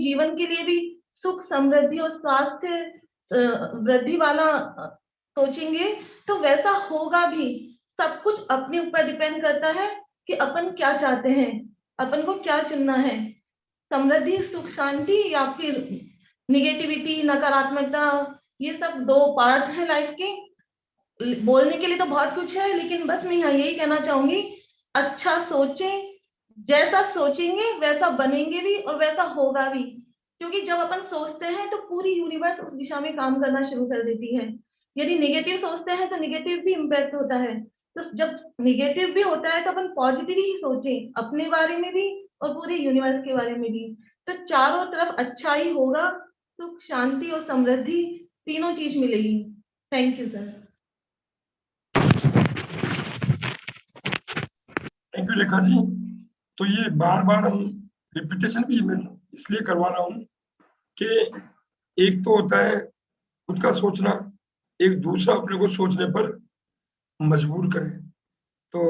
जीवन के लिए भी सुख, समृद्धि और स्वास्थ्य वृद्धि वाला सोचेंगे तो वैसा होगा भी। सब कुछ अपने ऊपर डिपेंड करता है कि अपन क्या चाहते हैं, अपन को क्या चुनना है, समृद्धि, सुख, शांति या फिर निगेटिविटी, नकारात्मकता। ये सब दो पार्ट है लाइफ के। बोलने के लिए तो बहुत कुछ है, लेकिन बस मैं यहाँ यही कहना चाहूंगी, अच्छा सोचें, जैसा सोचेंगे वैसा बनेंगे भी और वैसा होगा भी। क्योंकि जब अपन सोचते हैं तो पूरी यूनिवर्स उस दिशा में काम करना शुरू कर देती है। यदि निगेटिव सोचते हैं तो निगेटिव भी इम्पैक्ट होता है। तो जब निगेटिव भी होता है तो अपन पॉजिटिव ही सोचें, अपने बारे में भी और पूरे यूनिवर्स के बारे में भी। तो चारों तरफ अच्छा ही होगा, सुख, शांति और समृद्धि तीनों चीज मिलेगी। Thank you sir. Thank you Rekha ji. तो ये बार बार हम रिपीटेशन भी मैं इसलिए करवा रहा हूँ कि एक तो होता है खुद का सोचना, एक दूसरा अपने को सोचने पर मजबूर करें। तो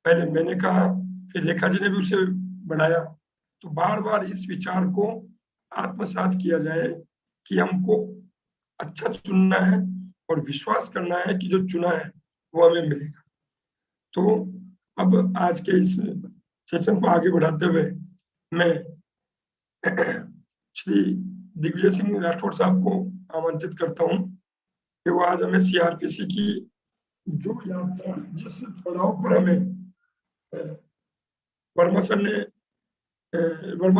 पहले मैंने कहा, फिर रेखा जी ने भी उसे बढ़ाया। तो बार बार इस विचार को आत्मसात किया जाए कि हमको अच्छा चुनना है और विश्वास करना है कि जो चुना है वो हमें मिलेगा। तो अब आज के इस सेशन को आगे बढ़ाते हुए मैं श्री दिग्विजय सिंह राठौड़ साहब को आमंत्रित करता हूं कि वो आज हमें सीआरपीसी की जो यात्रा, जिस पड़ाव पर हमें वर्मा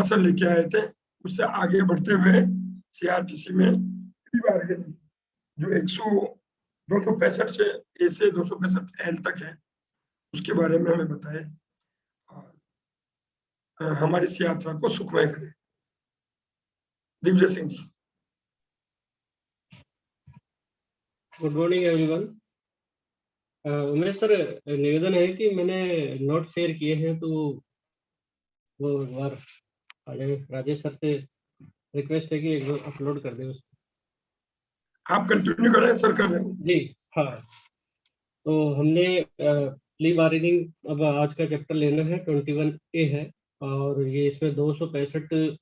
सर लेके आए थे, उससे आगे बढ़ते हुए सीआरपीसी में प्री बार्गेनिंग जो 265 से ए से 265 एल तक है, उसके बारे में हमें बताए और हमारी इस यात्रा को सुखमय करें। Digvijay Singh ji. Good morning everyone. Umesh sir, निवेदन है कि मैंने नोट शेयर किए हैं तो वो एक बार आ जाए। राजेश सर से रिक्वेस्ट है कि एक बार अपलोड कर दें उसको। आप कंटिन्यू करें सर, कर रहे हैं जी हाँ। तो हमने प्ली बार्गेनिंग अब आज का चैप्टर लेना है, 21A है, और ये इसमें 265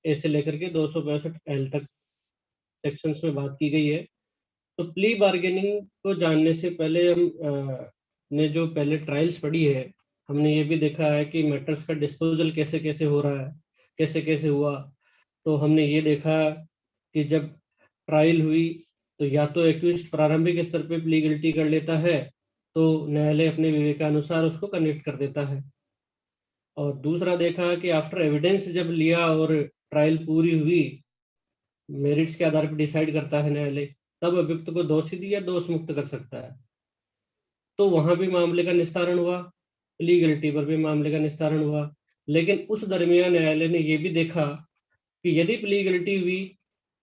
ए से लेकर के 265 एल तक सेक्शंस में बात की गई है। तो प्ली बार्गेनिंग को जानने से पहले हम ने जो पहले ट्रायल्स पढ़ी है, हमने ये भी देखा है कि मैटर्स का डिस्पोजल कैसे कैसे हो रहा है, कैसे कैसे हुआ। तो हमने ये देखा कि जब ट्रायल हुई तो या तो एक्यूज्ड प्रारंभिक स्तर पे प्ली गिल्टी कर लेता है, तो न्यायालय अपने विवेकानुसार उसको कन्विक्ट कर देता है। और दूसरा देखा कि आफ्टर एविडेंस जब लिया और ट्रायल पूरी हुई, मेरिट्स के आधार पर डिसाइड करता है न्यायालय, तब अभियुक्त को दोषी या दोष मुक्त कर सकता है। तो वहां भी मामले का निस्तारण हुआ, लीगलिटी पर भी मामले का निस्तारण हुआ। लेकिन उस दरमियान न्यायालय ने यह भी देखा कि यदि प्ली गिल्टी हुई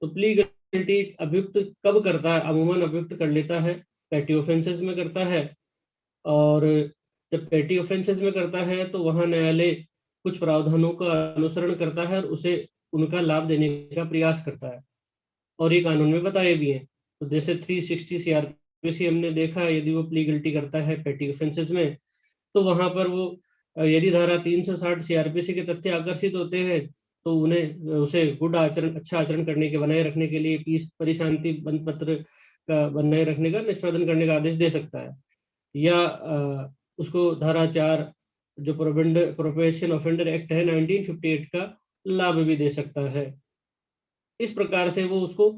तो प्ली गिल्टी अभियुक्त कब करता है? अमूमन अभियुक्त कर लेता है पेटी ऑफेंसेस में करता है, और जब पेटी ऑफेंसेस में करता है तो वहां न्यायालय कुछ प्रावधानों का अनुसरण करता है और उसे उनका लाभ देने का प्रयास करता है, और ये कानून में बताए भी हैं। तो जैसे 360 सीआरपीसी हमने देखा, यदि वो प्ली गिल्टी करता है पेटी ऑफेंसेस में, तो वहां पर वो यदि धारा 360 सीआरपीसी के तथ्य आकर्षित होते हैं तो उन्हें उसे गुड आचरण, अच्छा आचरण करने के, बनाए रखने के लिए पीस परिशांति बंद पत्र का बनाए रखने का, निष्पादन करने का आदेश दे सकता है, या उसको धारा 4 जो प्रोबेशन ऑफेंडर एक्ट है 1958 का लाभ भी दे सकता है। इस प्रकार से वो उसको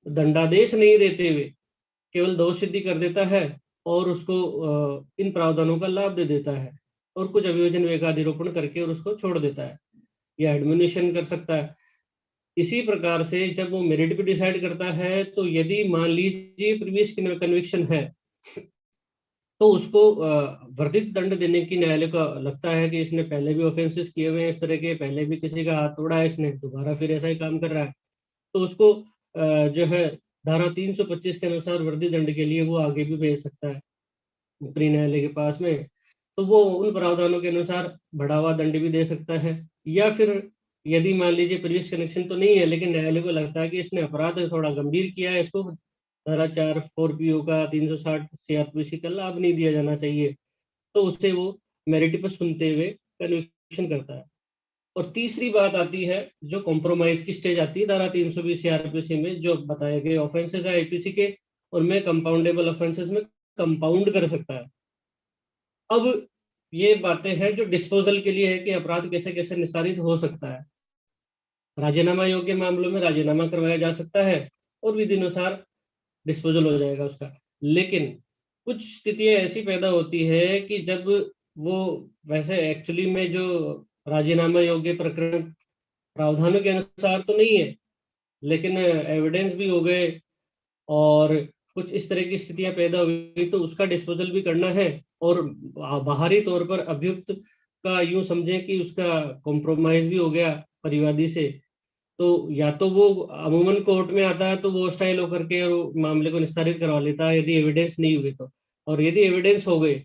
दंडादेश नहीं देते हुए केवल दोष सिद्धि कर देता है और उसको इन प्रावधानों का लाभ दे देता है, और कुछ अभियोजन विवेकाधिरोपण करके और उसको छोड़ देता है, या एडमिनिशन कर सकता है। इसी प्रकार से जब वो मेरिट पे डिसाइड करता है, तो यदि मान लीजिए प्रीवियस कन्विक्शन है तो उसको वर्धित दंड देने की न्यायालय को लगता है कि इसने पहले भी ऑफेंसेस किए हुए हैं इस तरह के, पहले भी किसी का हाथ तोड़ा है इसने, दोबारा फिर ऐसा ही काम कर रहा है, तो उसको जो है धारा 325 के अनुसार वर्धित दंड के लिए वो आगे भी भेज सकता है ऊपरी न्यायालय के पास में। तो वो उन प्रावधानों के अनुसार बढ़ावा दंड भी दे सकता है। या फिर यदि मान लीजिए प्रीवियस कनेक्शन तो नहीं है, लेकिन न्यायालय को लगता है कि इसने अपराध थोड़ा गंभीर किया है, इसको धारा 4 4PO का 360 सीआरपीसी का लाभ नहीं दिया जाना चाहिए, तो उसे वो मेरिट पर सुनते हुए कन्विक्शन करता है। और तीसरी बात आती है जो कॉम्प्रोमाइज की स्टेज आती है धारा 320 सीआरपीसी में, जो बताए गए ऑफेंसेस है आईपीसी के, उनमें कंपाउंडेबल ऑफेंसेस में कंपाउंड कर सकता है। अब ये बातें हैं जो डिस्पोजल के लिए है कि अपराध कैसे कैसे निस्तारित हो सकता है। राजीनामा योग्य मामलों में राजीनामा करवाया जा सकता है और विधि अनुसार डिस्पोजल हो जाएगा उसका। लेकिन कुछ स्थितियां ऐसी पैदा होती है कि जब वो वैसे एक्चुअली में जो राजीनामा योग्य प्रकरण प्रावधानों के अनुसार तो नहीं है, लेकिन एविडेंस भी हो गए और कुछ इस तरह की स्थितियां पैदा हुई तो उसका डिस्पोजल भी करना है। और बाहरी तौर पर अभियुक्त का यूं समझें कि उसका कॉम्प्रोमाइज भी हो गया परिवादी से, तो या तो वो अमूमन कोर्ट में आता है तो वो स्टाइल होकर के और मामले को निस्तारित करवा लेता है यदि एविडेंस नहीं हुए तो, और यदि एविडेंस हो गए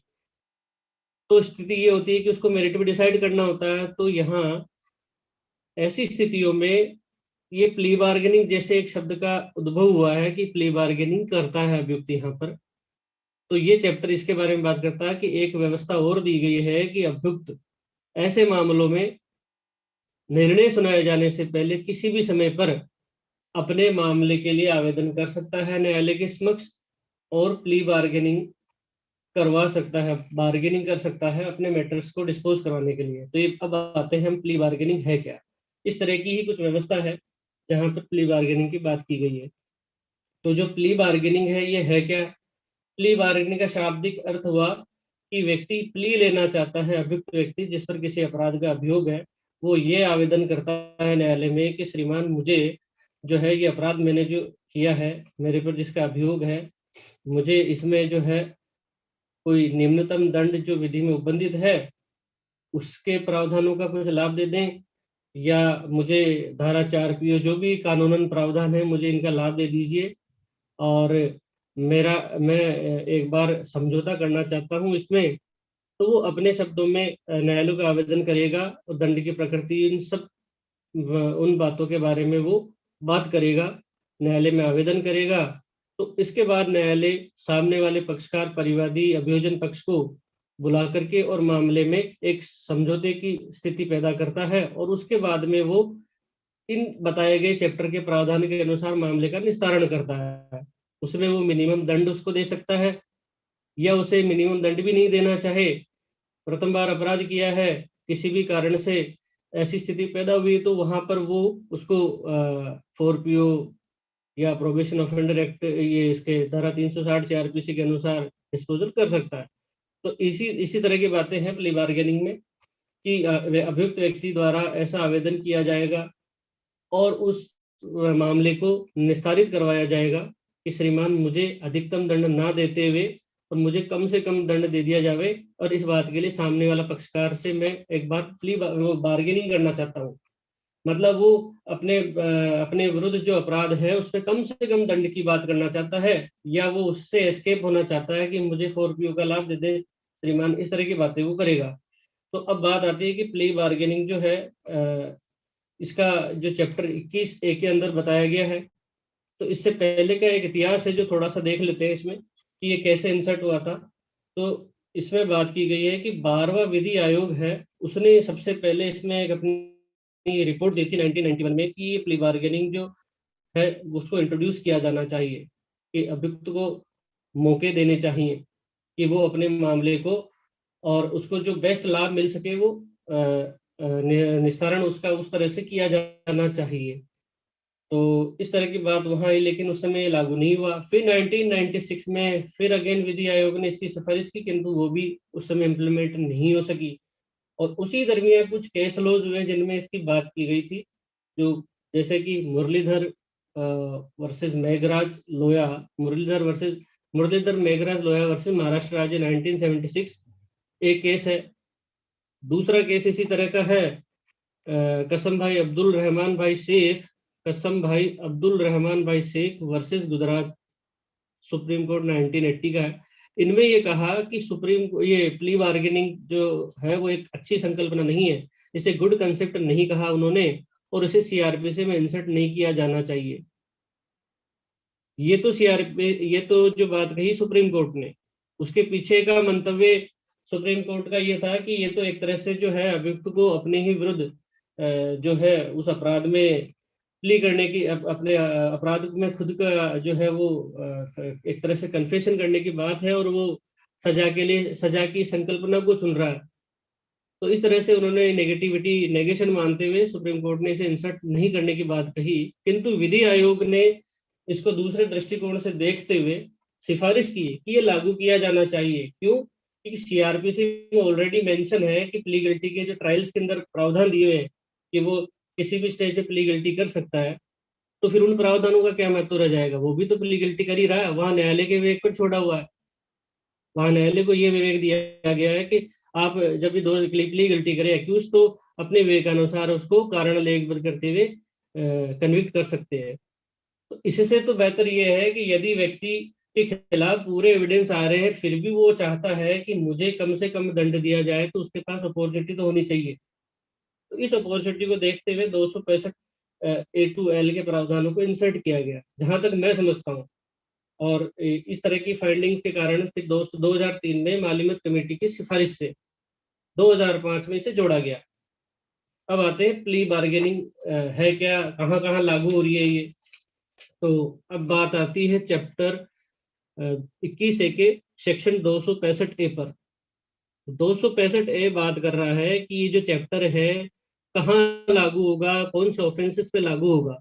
तो स्थिति ये होती है कि उसको मेरिट भी डिसाइड करना होता है। तो यहाँ ऐसी स्थितियों में ये प्ली बार्गेनिंग जैसे एक शब्द का उद्भव हुआ है कि प्ली बार्गेनिंग करता है अभियुक्त यहाँ पर। तो ये चैप्टर इसके बारे में बात करता है कि एक व्यवस्था और दी गई है कि अभियुक्त ऐसे मामलों में निर्णय सुनाए जाने से पहले किसी भी समय पर अपने मामले के लिए आवेदन कर सकता है न्यायालय के समक्ष और प्ली बार्गेनिंग करवा सकता है, बार्गेनिंग कर सकता है अपने मैटर्स को डिस्पोज करवाने के लिए। तो ये अब आते हैं हम प्ली बार्गेनिंग है क्या। इस तरह की ही कुछ व्यवस्था है जहां पर प्ली बार्गेनिंग की बात की गई है। तो जो प्ली बार्गेनिंग है ये है क्या? प्ली बार्गेनिंग का शाब्दिक अर्थ हुआ कि व्यक्ति प्ली लेना चाहता है, अभियुक्त व्यक्ति जिस पर किसी अपराध का अभियोग है, वो ये आवेदन करता है न्यायालय में कि श्रीमान मुझे जो है ये अपराध मैंने जो किया है, मेरे पर जिसका अभियोग है, मुझे इसमें जो है कोई निम्नतम दंड जो विधि में उपबंधित है उसके प्रावधानों का कुछ लाभ दे दें, या मुझे धारा 4 जो भी कानूनन प्रावधान है मुझे इनका लाभ दे दीजिए, और मैं एक बार समझौता करना चाहता हूँ इसमें। तो वो अपने शब्दों में न्यायालय का आवेदन करेगा और दंड की प्रकृति इन सब उन बातों के बारे में वो बात करेगा, न्यायालय में आवेदन करेगा। तो इसके बाद न्यायालय सामने वाले पक्षकार परिवादी अभियोजन पक्ष को बुला करके और मामले में एक समझौते की स्थिति पैदा करता है और उसके बाद में वो इन बताए गए चैप्टर के प्रावधान के अनुसार मामले का निस्तारण करता है। उसमें वो मिनिमम दंड उसको दे सकता है या उसे मिनिमम दंड भी नहीं देना चाहे, प्रथम बार अपराध किया है, किसी भी कारण से ऐसी स्थिति पैदा हुई तो वहां पर वो उसको 4PO या प्रोबेशन ऑफेंडर एक्ट ये इसके धारा 360 सीआरपीसी के अनुसार डिस्पोजल कर सकता है। तो इसी तरह की बातें हैं प्ली बार्गेनिंग में कि अभियुक्त व्यक्ति द्वारा ऐसा आवेदन किया जाएगा और उस मामले को निस्तारित करवाया जाएगा कि श्रीमान मुझे अधिकतम दंड ना देते हुए और मुझे कम से कम दंड दे दिया जाए, और इस बात के लिए सामने वाला पक्षकार से मैं एक बार प्ली बार्गेनिंग करना चाहता हूँ। मतलब वो अपने विरुद्ध जो अपराध है उस पर कम से कम दंड की बात करना चाहता है, या वो उससे एस्केप होना चाहता है कि मुझे 4PO का लाभ दे दे श्रीमान, इस तरह की बातें वो करेगा। तो अब बात आती है कि प्ली बार्गेनिंग जो है इसका जो चैप्टर 21A के अंदर बताया गया है, तो इससे पहले का एक इतिहास है जो थोड़ा सा देख लेते हैं इसमें कि ये कैसे इंसर्ट हुआ था। तो इसमें बात की गई है कि 12वां विधि आयोग है, उसने सबसे पहले इसमें एक अपनी रिपोर्ट दी थी 1991 में कि ये प्ली बार्गेनिंग जो है उसको इंट्रोड्यूस किया जाना चाहिए, कि अभियुक्त को मौके देने चाहिए कि वो अपने मामले को और उसको जो बेस्ट लाभ मिल सके वो निस्तारण उसका उस तरह से किया जाना चाहिए। तो इस तरह की बात वहाँ आई, लेकिन उस समय लागू नहीं हुआ। फिर 1996 में फिर अगेन विधि आयोग ने इसकी सिफारिश की, किंतु वो भी उस समय इम्प्लीमेंट नहीं हो सकी। और उसी दरमियान कुछ केस लॉज हुए जिनमें इसकी बात की गई थी, जो जैसे कि मुरलीधर वर्सेस मेघराज लोया, मुरलीधर मेघराज लोया वर्सेस महाराष्ट्र राज्य 1976 एक केस है। दूसरा केस इसी तरह का है कसम भाई Abdul Rahman Bhai Sheikh versus Gujarat, supreme court 1980 का है। इनमें ये कहा कि ये प्ली बार्गेनिंग जो है वो एक अच्छी संकल्पना नहीं है, इसे गुड कंसेप्ट नहीं कहा उन्होंने, और इसे सीआरपीसी में इंसर्ट नहीं किया जाना चाहिए। ये तो जो बात कही सुप्रीम कोर्ट ने, उसके पीछे का मंतव्य सुप्रीम कोर्ट का ये था कि ये तो एक तरह से जो है अभियुक्त को अपने ही विरुद्ध जो है उस अपराध में प्ली करने की, अपने अपराध में खुद का जो है वो एक तरह से कन्फेशन करने की बात है, और वो सजा के लिए सजा की संकल्पना को चुन रहा है। तो इस तरह से उन्होंने नेगेशन मानते हुए सुप्रीम कोर्ट ने इसे इंसर्ट नहीं करने की बात कही, किंतु विधि आयोग ने इसको दूसरे दृष्टिकोण से देखते हुए सिफारिश की कि ये लागू किया जाना चाहिए। क्यों? क्योंकि सीआरपीसी में ऑलरेडी मेंशन है कि प्ली गिल्टी के जो ट्रायल्स के अंदर प्रावधान दिए हैं कि वो किसी भी स्टेज पे प्ली गिल्टी कर सकता है, तो फिर उन प्रावधानों का क्या महत्व रह जाएगा? वो भी तो प्ली गिल्टी कर ही रहा है, वहां न्यायालय के विवेक पर छोड़ा हुआ है। वहां न्यायालय को ये विवेक दिया गया है कि आप जब भी प्ली गिल्टी करें एक्यूज, तो अपने विवेकानुसार उसको कारण लेखबद्ध करते हुए कन्विक्ट कर सकते हैं। तो इससे तो बेहतर ये है कि यदि व्यक्ति के खिलाफ पूरे एविडेंस आ रहे हैं, फिर भी वो चाहता है कि मुझे कम से कम दंड दिया जाए, तो उसके पास अपॉर्चुनिटी तो होनी चाहिए। तो इस अपॉर्चुनिटी को देखते हुए 265 A2L के प्रावधानों को इंसर्ट किया गया, जहां तक मैं समझता हूँ। और इस तरह की फाइंडिंग के कारण फिर 2003 में मालिमत कमेटी की सिफारिश से 2005 में इसे जोड़ा गया। अब आते हैं प्ली बार्गेनिंग है क्या, कहाँ कहाँ लागू हो रही है ये। तो अब बात आती है चैप्टर 21A के सेक्शन 265A पर। 265A बात कर रहा है कि ये जो चैप्टर है कहाँ लागू होगा, कौन से ऑफेंसेस पे लागू होगा।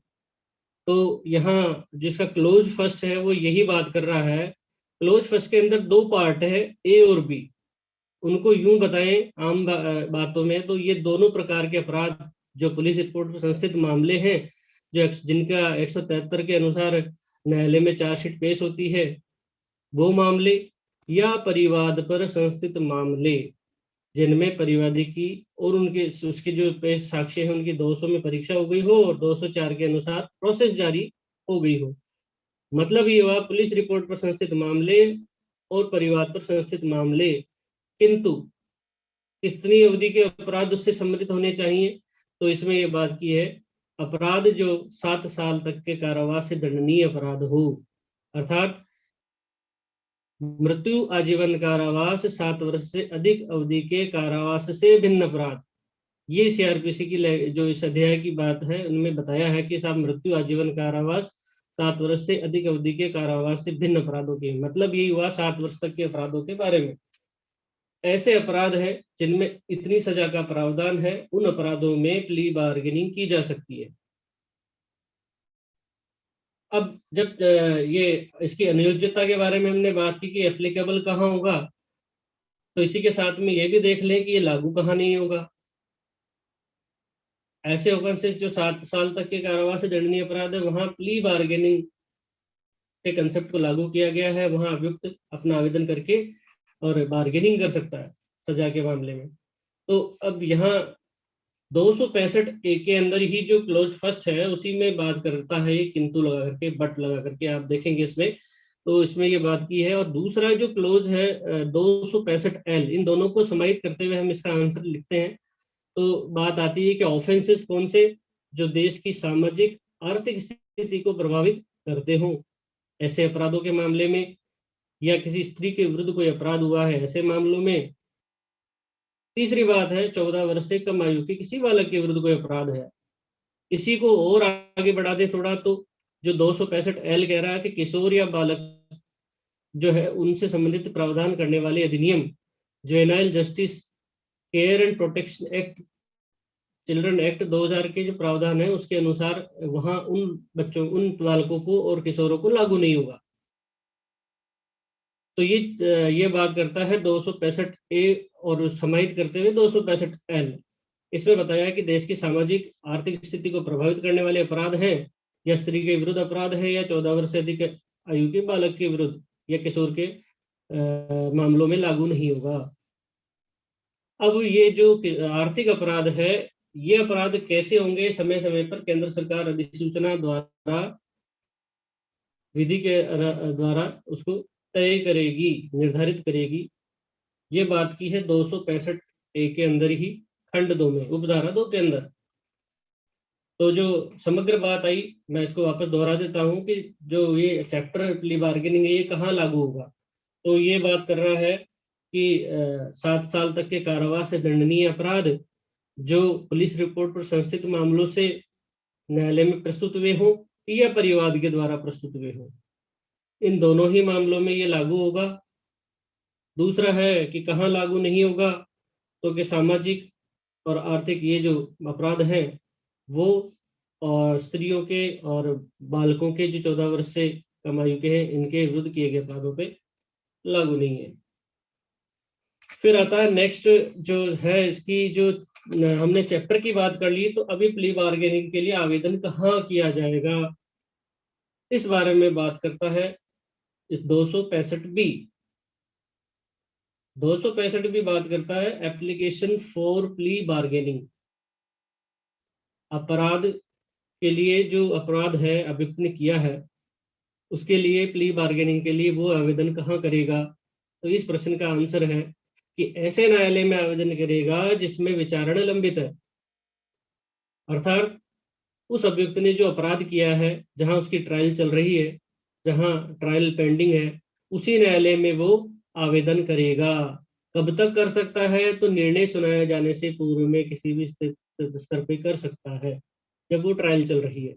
तो यहाँ जिसका क्लोज फर्स्ट है वो यही बात कर रहा है। क्लोज फर्स्ट के अंदर दो पार्ट है, ए और बी। उनको यूं बताएं आम बातों में, तो ये दोनों प्रकार के अपराध जो पुलिस रिपोर्ट पर संस्थित मामले हैं, जो जिनका 173 के अनुसार न्यायालय में चार्जशीट पेश होती है, वो मामले, या परिवाद पर संस्थित मामले जिनमें परिवादी की और उसके जो पेश साक्ष्य है उनकी 200 में परीक्षा हो गई हो और 204 के अनुसार प्रोसेस जारी हो गई हो। मतलब ये हुआ पुलिस रिपोर्ट पर संस्थित मामले और परिवाद पर संस्थित मामले, किंतु कितनी अवधि के अपराध उससे संबंधित होने चाहिए। तो इसमें ये बात की है, अपराध जो 7 साल तक के कारावास से दंडनीय अपराध हो, अर्थात मृत्यु, आजीवन कारावास, 7 वर्ष से अधिक अवधि के कारावास से भिन्न अपराध। ये सीआरपीसी की जो इस अध्याय की बात है उनमें बताया है कि साहब मृत्यु, आजीवन कारावास, 7 वर्ष से अधिक अवधि के कारावास से भिन्न अपराधों के, मतलब यही हुआ 7 वर्ष तक के अपराधों के बारे में। ऐसे अपराध है जिनमें इतनी सजा का प्रावधान है, उन अपराधों में प्ली बार्गेनिंग की जा सकती है। अब जब ये इसकी अनुयोज्यता के बारे में हमने बात की कि एप्लीकेबल कहाँ होगा, तो इसी के साथ में ये भी देख लें कि ये लागू कहाँ नहीं होगा। ऐसे ऑफेंसेस जो 7 साल तक के कारावास से दंडनीय अपराध है, वहां प्ली बार्गेनिंग के कंसेप्ट को लागू किया गया है। वहां अभियुक्त अपना आवेदन करके और बार्गेनिंग कर सकता है सजा के मामले में। तो अब यहाँ 265A के अंदर ही जो क्लोज फर्स्ट है उसी में बात करता है, किंतु लगा करके, बट लगा करके आप देखेंगे इसमें, तो इसमें ये बात की है। और दूसरा जो क्लोज है 265L, इन दोनों को समाहित करते हुए हम इसका आंसर लिखते हैं। तो बात आती है कि ऑफेंसेस कौन से जो देश की सामाजिक आर्थिक स्थिति को प्रभावित करते हों, ऐसे अपराधों के मामले में, या किसी स्त्री के विरुद्ध कोई अपराध हुआ है ऐसे मामलों में। तीसरी बात है 14 वर्ष से कम आयु के किसी बालक के विरुद्ध कोई अपराध है। इसी को और आगे बढ़ा दे थोड़ा, तो जो 265L कह रहा है कि किशोर या बालक जो है उनसे संबंधित प्रावधान करने वाले अधिनियम, juvenile justice care and protection act, children act 2000 के जो प्रावधान है उसके अनुसार वहां उन बच्चों, उन बालकों को और किशोरों को लागू नहीं होगा। तो ये बात करता है 265A और समाहित करते हुए 265L। इसमें बताया कि देश की सामाजिक आर्थिक स्थिति को प्रभावित करने वाले अपराध हैं, या स्त्री के विरुद्ध अपराध है, या 14 वर्ष से अधिक आयु के बालक के विरुद्ध या किशोर के मामलों में लागू नहीं होगा। अब ये जो आर्थिक अपराध है, ये अपराध कैसे होंगे, समय समय पर केंद्र सरकार अधिसूचना द्वारा, विधि के द्वारा उसको तय करेगी, निर्धारित करेगी। ये बात की है 265A के अंदर ही खंड 2 में, उपधारा 2 के अंदर। तो जो समग्र बात आई, मैं इसको वापस दोहरा देता हूँ कि जो ये चैप्टर प्ली बार्गेनिंग है ये कहाँ लागू होगा। तो ये बात कर रहा है कि 7 साल तक के कारावास से दंडनीय अपराध जो पुलिस रिपोर्ट पर संस्थित मामलों से न्यायालय में प्रस्तुत हुए हों या परिवाद के द्वारा प्रस्तुत हुए हों, इन दोनों ही मामलों में ये लागू होगा। दूसरा है कि कहाँ लागू नहीं होगा, तो कि सामाजिक और आर्थिक ये जो अपराध हैं वो और स्त्रियों के और बालकों के जो 14 वर्ष से कम आयु के हैं, इनके विरुद्ध किए गए अपराधों पे लागू नहीं है। फिर आता है नेक्स्ट जो है इसकी जो हमने चैप्टर की बात कर ली, तो अभी प्ली बार्गेनिंग के लिए आवेदन कहाँ किया जाएगा, इस बारे में बात करता है इस 265 भी बात करता है एप्लीकेशन फॉर प्ली बार्गेनिंग। अपराध के लिए जो अपराध है अभियुक्त ने किया है, उसके लिए प्ली बार्गेनिंग के लिए वो आवेदन कहाँ करेगा, तो इस प्रश्न का आंसर है कि ऐसे न्यायालय में आवेदन करेगा जिसमें विचारणा लंबित है। अर्थात उस अभियुक्त ने जो अपराध किया है, जहां उसकी ट्रायल चल रही है, जहां ट्रायल पेंडिंग है, उसी न्यायालय में वो आवेदन करेगा। कब तक कर सकता है, तो निर्णय सुनाया जाने से पूर्व में किसी भी स्तर पे कर सकता है, जब वो ट्रायल चल रही है।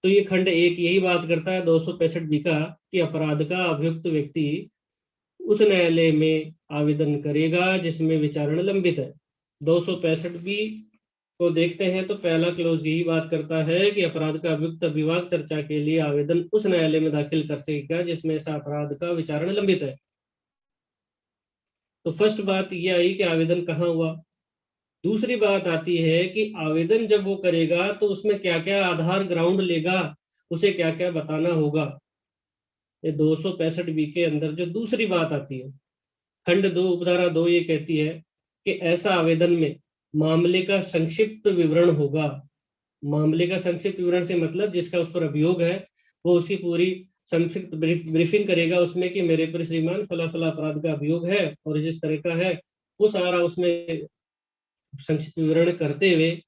तो ये खंड 1 यही बात करता है 265 का कि अपराध का अभियुक्त व्यक्ति उस न्यायालय में आवेदन करेगा जिसमें विचारणा लंबित है। 265 को देखते हैं तो पहला क्लोज यही बात करता है कि अपराध का अभियुक्त विभाग चर्चा के लिए आवेदन उस न्यायालय में दाखिल कर सकेगा जिसमें ऐसा अपराध का विचारण लंबित है। तो फर्स्ट बात ये आई कि आवेदन कहाँ हुआ। दूसरी बात आती है कि आवेदन जब वो करेगा तो उसमें क्या क्या आधार ग्राउंड लेगा, उसे क्या क्या बताना होगा। ये 265 के अंदर जो दूसरी बात आती है, खंड 2 उपधारा 2 ये कहती है कि ऐसा आवेदन में मामले का संक्षिप्त विवरण होगा। मामले का संक्षिप्त विवरण से मतलब जिसका उस पर अभियोग है वो उसकी पूरी संक्षिप्त ब्रीफिंग करेगा उसमें कि मेरे पर श्रीमान फला फला अपराध का अभियोग है और इस तरह का है, वो सारा उसमें संक्षिप्त विवरण करते हुए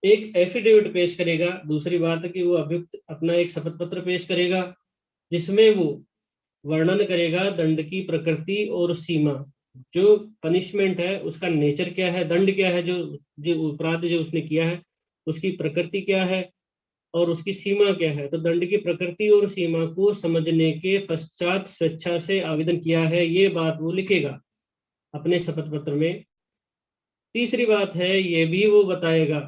एक एफिडेविट पेश करेगा। दूसरी बात है कि वो अभियुक्त अपना एक शपथ पत्र पेश करेगा जिसमें वो वर्णन करेगा दंड की प्रकृति और सीमा, जो पनिशमेंट है उसका नेचर क्या है, दंड क्या है, जो अपराध जो उसने किया है उसकी प्रकृति क्या है और उसकी सीमा क्या है। तो दंड की प्रकृति और सीमा को समझने के पश्चात स्वेच्छा से आवेदन किया है, ये बात वो लिखेगा अपने शपथ पत्र में। तीसरी बात है ये भी वो बताएगा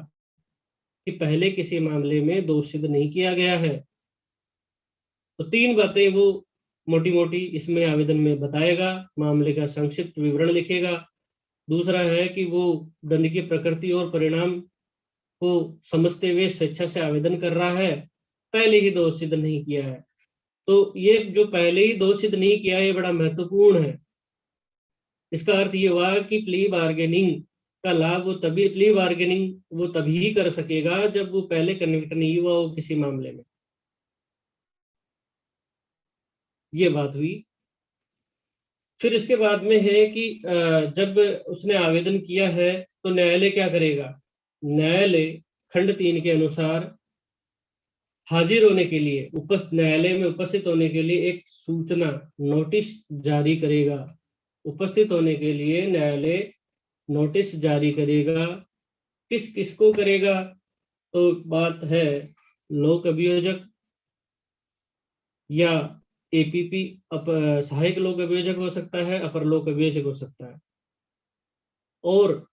कि पहले किसी मामले में दोष सिद्ध नहीं किया गया है। तो 3 बातें वो मोटी मोटी इसमें आवेदन में बताएगा। मामले का संक्षिप्त विवरण लिखेगा। दूसरा है कि वो दंड की प्रकृति और परिणाम को समझते हुए स्वेच्छा से आवेदन कर रहा है, पहले ही दोष सिद्ध नहीं किया है। तो ये जो पहले ही दोष सिद्ध नहीं किया है ये बड़ा महत्वपूर्ण है। इसका अर्थ ये हुआ कि प्ली बार्गेनिंग का लाभ वो तभी प्ली बार्गेनिंग वो तभी कर सकेगा जब वो पहले कन्विक्ट नहीं हुआ हो किसी मामले में। ये बात हुई। फिर इसके बाद में है कि जब उसने आवेदन किया है तो न्यायालय क्या करेगा। न्यायालय खंड 3 के अनुसार हाजिर होने के लिए न्यायालय में उपस्थित होने के लिए एक सूचना नोटिस जारी करेगा। उपस्थित होने के लिए न्यायालय नोटिस जारी करेगा। किस किस को करेगा, तो बात है लोक अभियोजक या एपीपी सहायक लोक अभियोजक हो सकता है, अपर लोक अभियोजक हो सकता है, और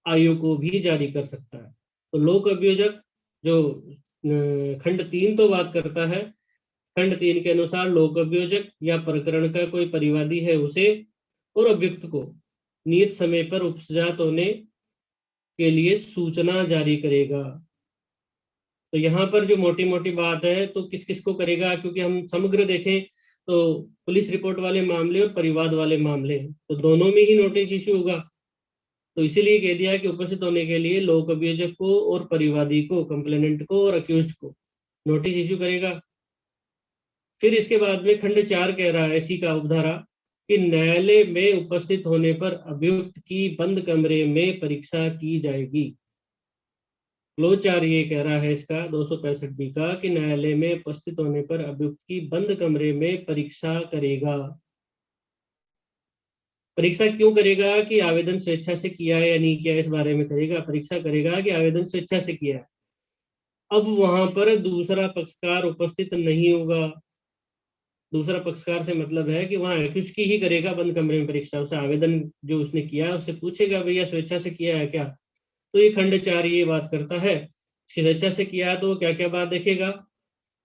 आयु को भी जारी कर सकता है। तो लोक अभियोजक जो खंड 3 तो बात करता है, खंड 3 के अनुसार लोक अभियोजक या प्रकरण का कोई परिवादी है उसे और अभियुक्त को नियत समय पर उपसजात होने के लिए सूचना जारी करेगा। तो यहाँ पर जो मोटी मोटी बात है तो किस किस को करेगा, क्योंकि हम समग्र देखें तो पुलिस रिपोर्ट वाले मामले और परिवाद वाले मामले तो दोनों में ही नोटिस इश्यू होगा। तो इसीलिए कह दिया कि उपस्थित होने के लिए लोक अभियोजक को और परिवादी को, कंप्लेनेंट को और अक्यूज्ड को नोटिस इश्यू करेगा। फिर इसके बाद में खंड 4 कह रहा है इसी का उपधारा कि न्यायालय में उपस्थित होने पर अभियुक्त की बंद कमरे में परीक्षा की जाएगी। क्लोज 4 ये कह रहा है इसका 265 का कि न्यायालय में उपस्थित होने पर अभियुक्त की बंद कमरे में परीक्षा करेगा। परीक्षा क्यों करेगा कि आवेदन स्वेच्छा से किया है या नहीं किया, इस बारे में करेगा। परीक्षा करेगा कि आवेदन स्वेच्छा से किया है। अब वहां पर दूसरा पक्षकार उपस्थित नहीं होगा। दूसरा पक्षकार से मतलब है कि वहां एक्यूज की ही करेगा बंद कमरे में परीक्षा। उसे आवेदन जो उसने किया है उससे पूछेगा भैया स्वेच्छा से किया है क्या। तो ये खंड 4 ये बात करता है, स्वेच्छा से किया है तो क्या क्या बात देखेगा।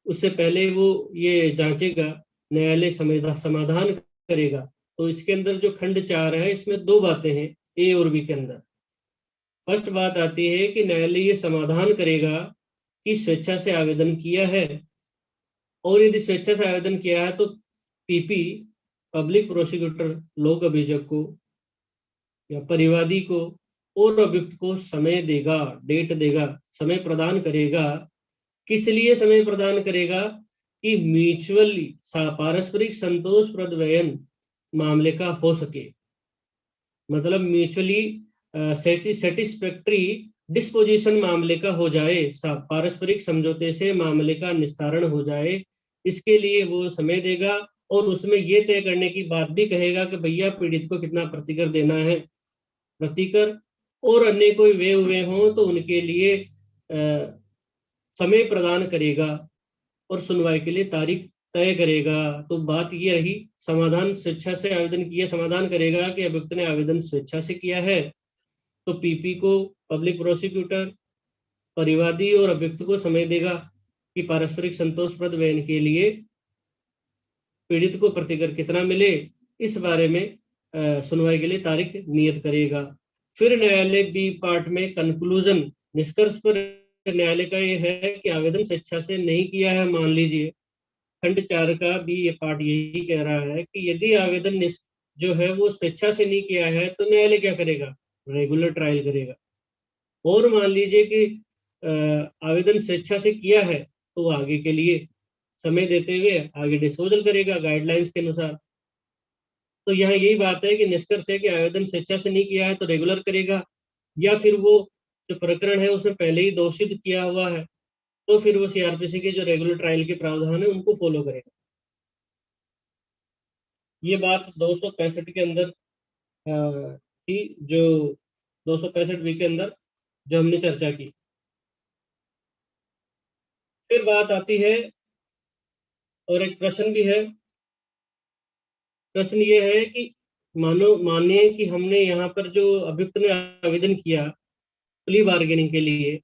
उससे पहले वो ये जांचेगा, न्यायालय समाधान करेगा। तो इसके अंदर जो खंड 4 है इसमें 2 बातें हैं ए और बी के अंदर। फर्स्ट बात आती है कि न्यायालय ये समाधान करेगा कि स्वेच्छा से आवेदन किया है, और यदि स्वेच्छा से आवेदन किया है तो पीपी पब्लिक प्रोसिक्यूटर लोक अभियोजक को या परिवादी को और अभियुक्त को समय देगा, डेट देगा, समय प्रदान करेगा। किस लिए समय प्रदान करेगा कि म्यूचुअली पारस्परिक संतोषप्रद वयन मामले का हो सके। मतलब म्यूचुअली सेटिस्फैक्ट्री डिस्पोजिशन मामले का हो जाए, पारस्परिक समझौते से मामले का निस्तारण हो जाए, इसके लिए वो समय देगा। और उसमें ये तय करने की बात भी कहेगा कि भैया पीड़ित को कितना प्रतिकर देना है, प्रतिकर और अन्य कोई वे हुए हों तो उनके लिए समय प्रदान करेगा और सुनवाई के लिए तारीख तय करेगा। तो बात ये रही, समाधान स्वेच्छा से आवेदन किया, समाधान करेगा कि अभियुक्त ने आवेदन स्वेच्छा से किया है तो पीपी को पब्लिक प्रोसिक्यूटर, परिवादी और अभियुक्त को समय देगा कि पारस्परिक संतोषप्रद वयन के लिए पीड़ित को प्रतिकर कितना मिले, इस बारे में सुनवाई के लिए तारीख नियत करेगा। फिर न्यायालय बी पार्ट में कंक्लूजन, निष्कर्ष पर न्यायालय का ये है कि आवेदन स्वेच्छा से नहीं किया है, मान लीजिए खंड 4 का भी ये पार्ट यही कह रहा है कि यदि आवेदन जो है वो स्वेच्छा से नहीं किया है तो न्यायालय क्या करेगा, रेगुलर ट्रायल करेगा। और मान लीजिए कि आवेदन स्वेच्छा से किया है तो आगे के लिए समय देते हुए आगे डिस्पोजल करेगा गाइडलाइंस के अनुसार। तो यहाँ यही बात है कि निष्कर्ष है कि आवेदन स्वेच्छा से नहीं किया है तो रेगुलर करेगा, या फिर वो जो प्रकरण है उसमें पहले ही दोषित किया हुआ है तो फिर वो सीआरपीसी के जो रेगुलर ट्रायल के प्रावधान है उनको फॉलो करेगा। ये बात 265 के अंदर थी, जो 265 बी के अंदर जो हमने चर्चा की। फिर बात आती है और एक प्रश्न भी है। प्रश्न ये है कि मानिए कि हमने यहाँ पर जो अभियुक्त ने आवेदन किया प्ली बार्गेनिंग के लिए,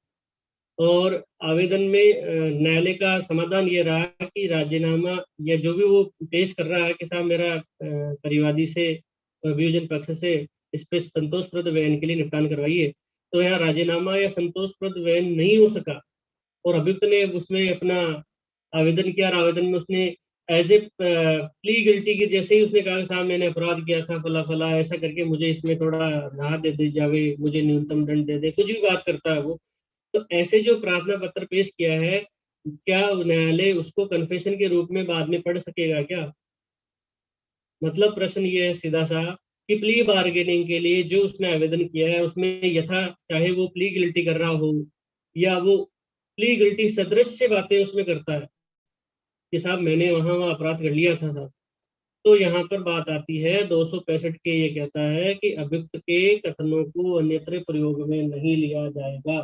और आवेदन में न्यायालय का समाधान ये रहा कि राजीनामा या जो भी वो पेश कर रहा है कि साहब मेरा परिवादी से अभियोजन पक्ष से इस पे संतोषप्रद वयन के लिए निपटान करवाइए, तो यहाँ राजीनामा या संतोषप्रद वयन नहीं हो सका और अभियुक्त ने उसमें अपना आवेदन किया और आवेदन में उसने एज ए प्ली गिल्टी के जैसे ही उसने कहा साहब मैंने अपराध किया था फला फला, ऐसा करके मुझे इसमें थोड़ा राहत दे दी जावे, मुझे न्यूनतम दंड दे दे, कुछ भी बात करता है वो। तो ऐसे जो प्रार्थना पत्र पेश किया है, क्या न्यायालय उसको कन्फेशन के रूप में बाद में पढ़ सकेगा क्या? मतलब प्रश्न ये है सीधा सा कि प्ली बार्गेनिंग के लिए जो उसने आवेदन किया है उसमें यथा चाहे वो प्ली गिल्टी कर रहा हो या वो प्ली गिल्टी सदृश से बातें उसमें करता है कि साहब मैंने वहां अपराध कर लिया था साहब, तो यहाँ पर बात आती है 265 के, ये कहता है कि अभियुक्त के कथनों को अन्यत्र प्रयोग में नहीं लिया जाएगा।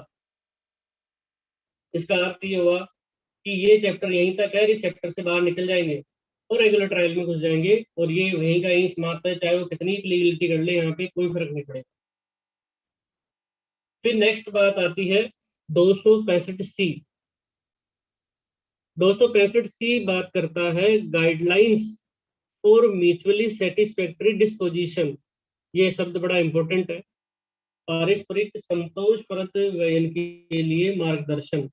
इसका अर्थ ये हुआ कि ये चैप्टर यहीं तक है, इस चैप्टर से बाहर निकल जाएंगे और रेगुलर ट्रायल में घुस जाएंगे और ये वहीं का यहीं समाप्त है, चाहे वो कितनी लीगलिटी कर ले, यहाँ पे कोई फर्क नहीं पड़ेगा। फिर नेक्स्ट बात आती है 265C। 265C बात करता है guidelines for mutually satisfactory disposition. ये शब्द बड़ा इंपॉर्टेंट है, पारस्परिक संतोषप्रद वयन के लिए मार्गदर्शन।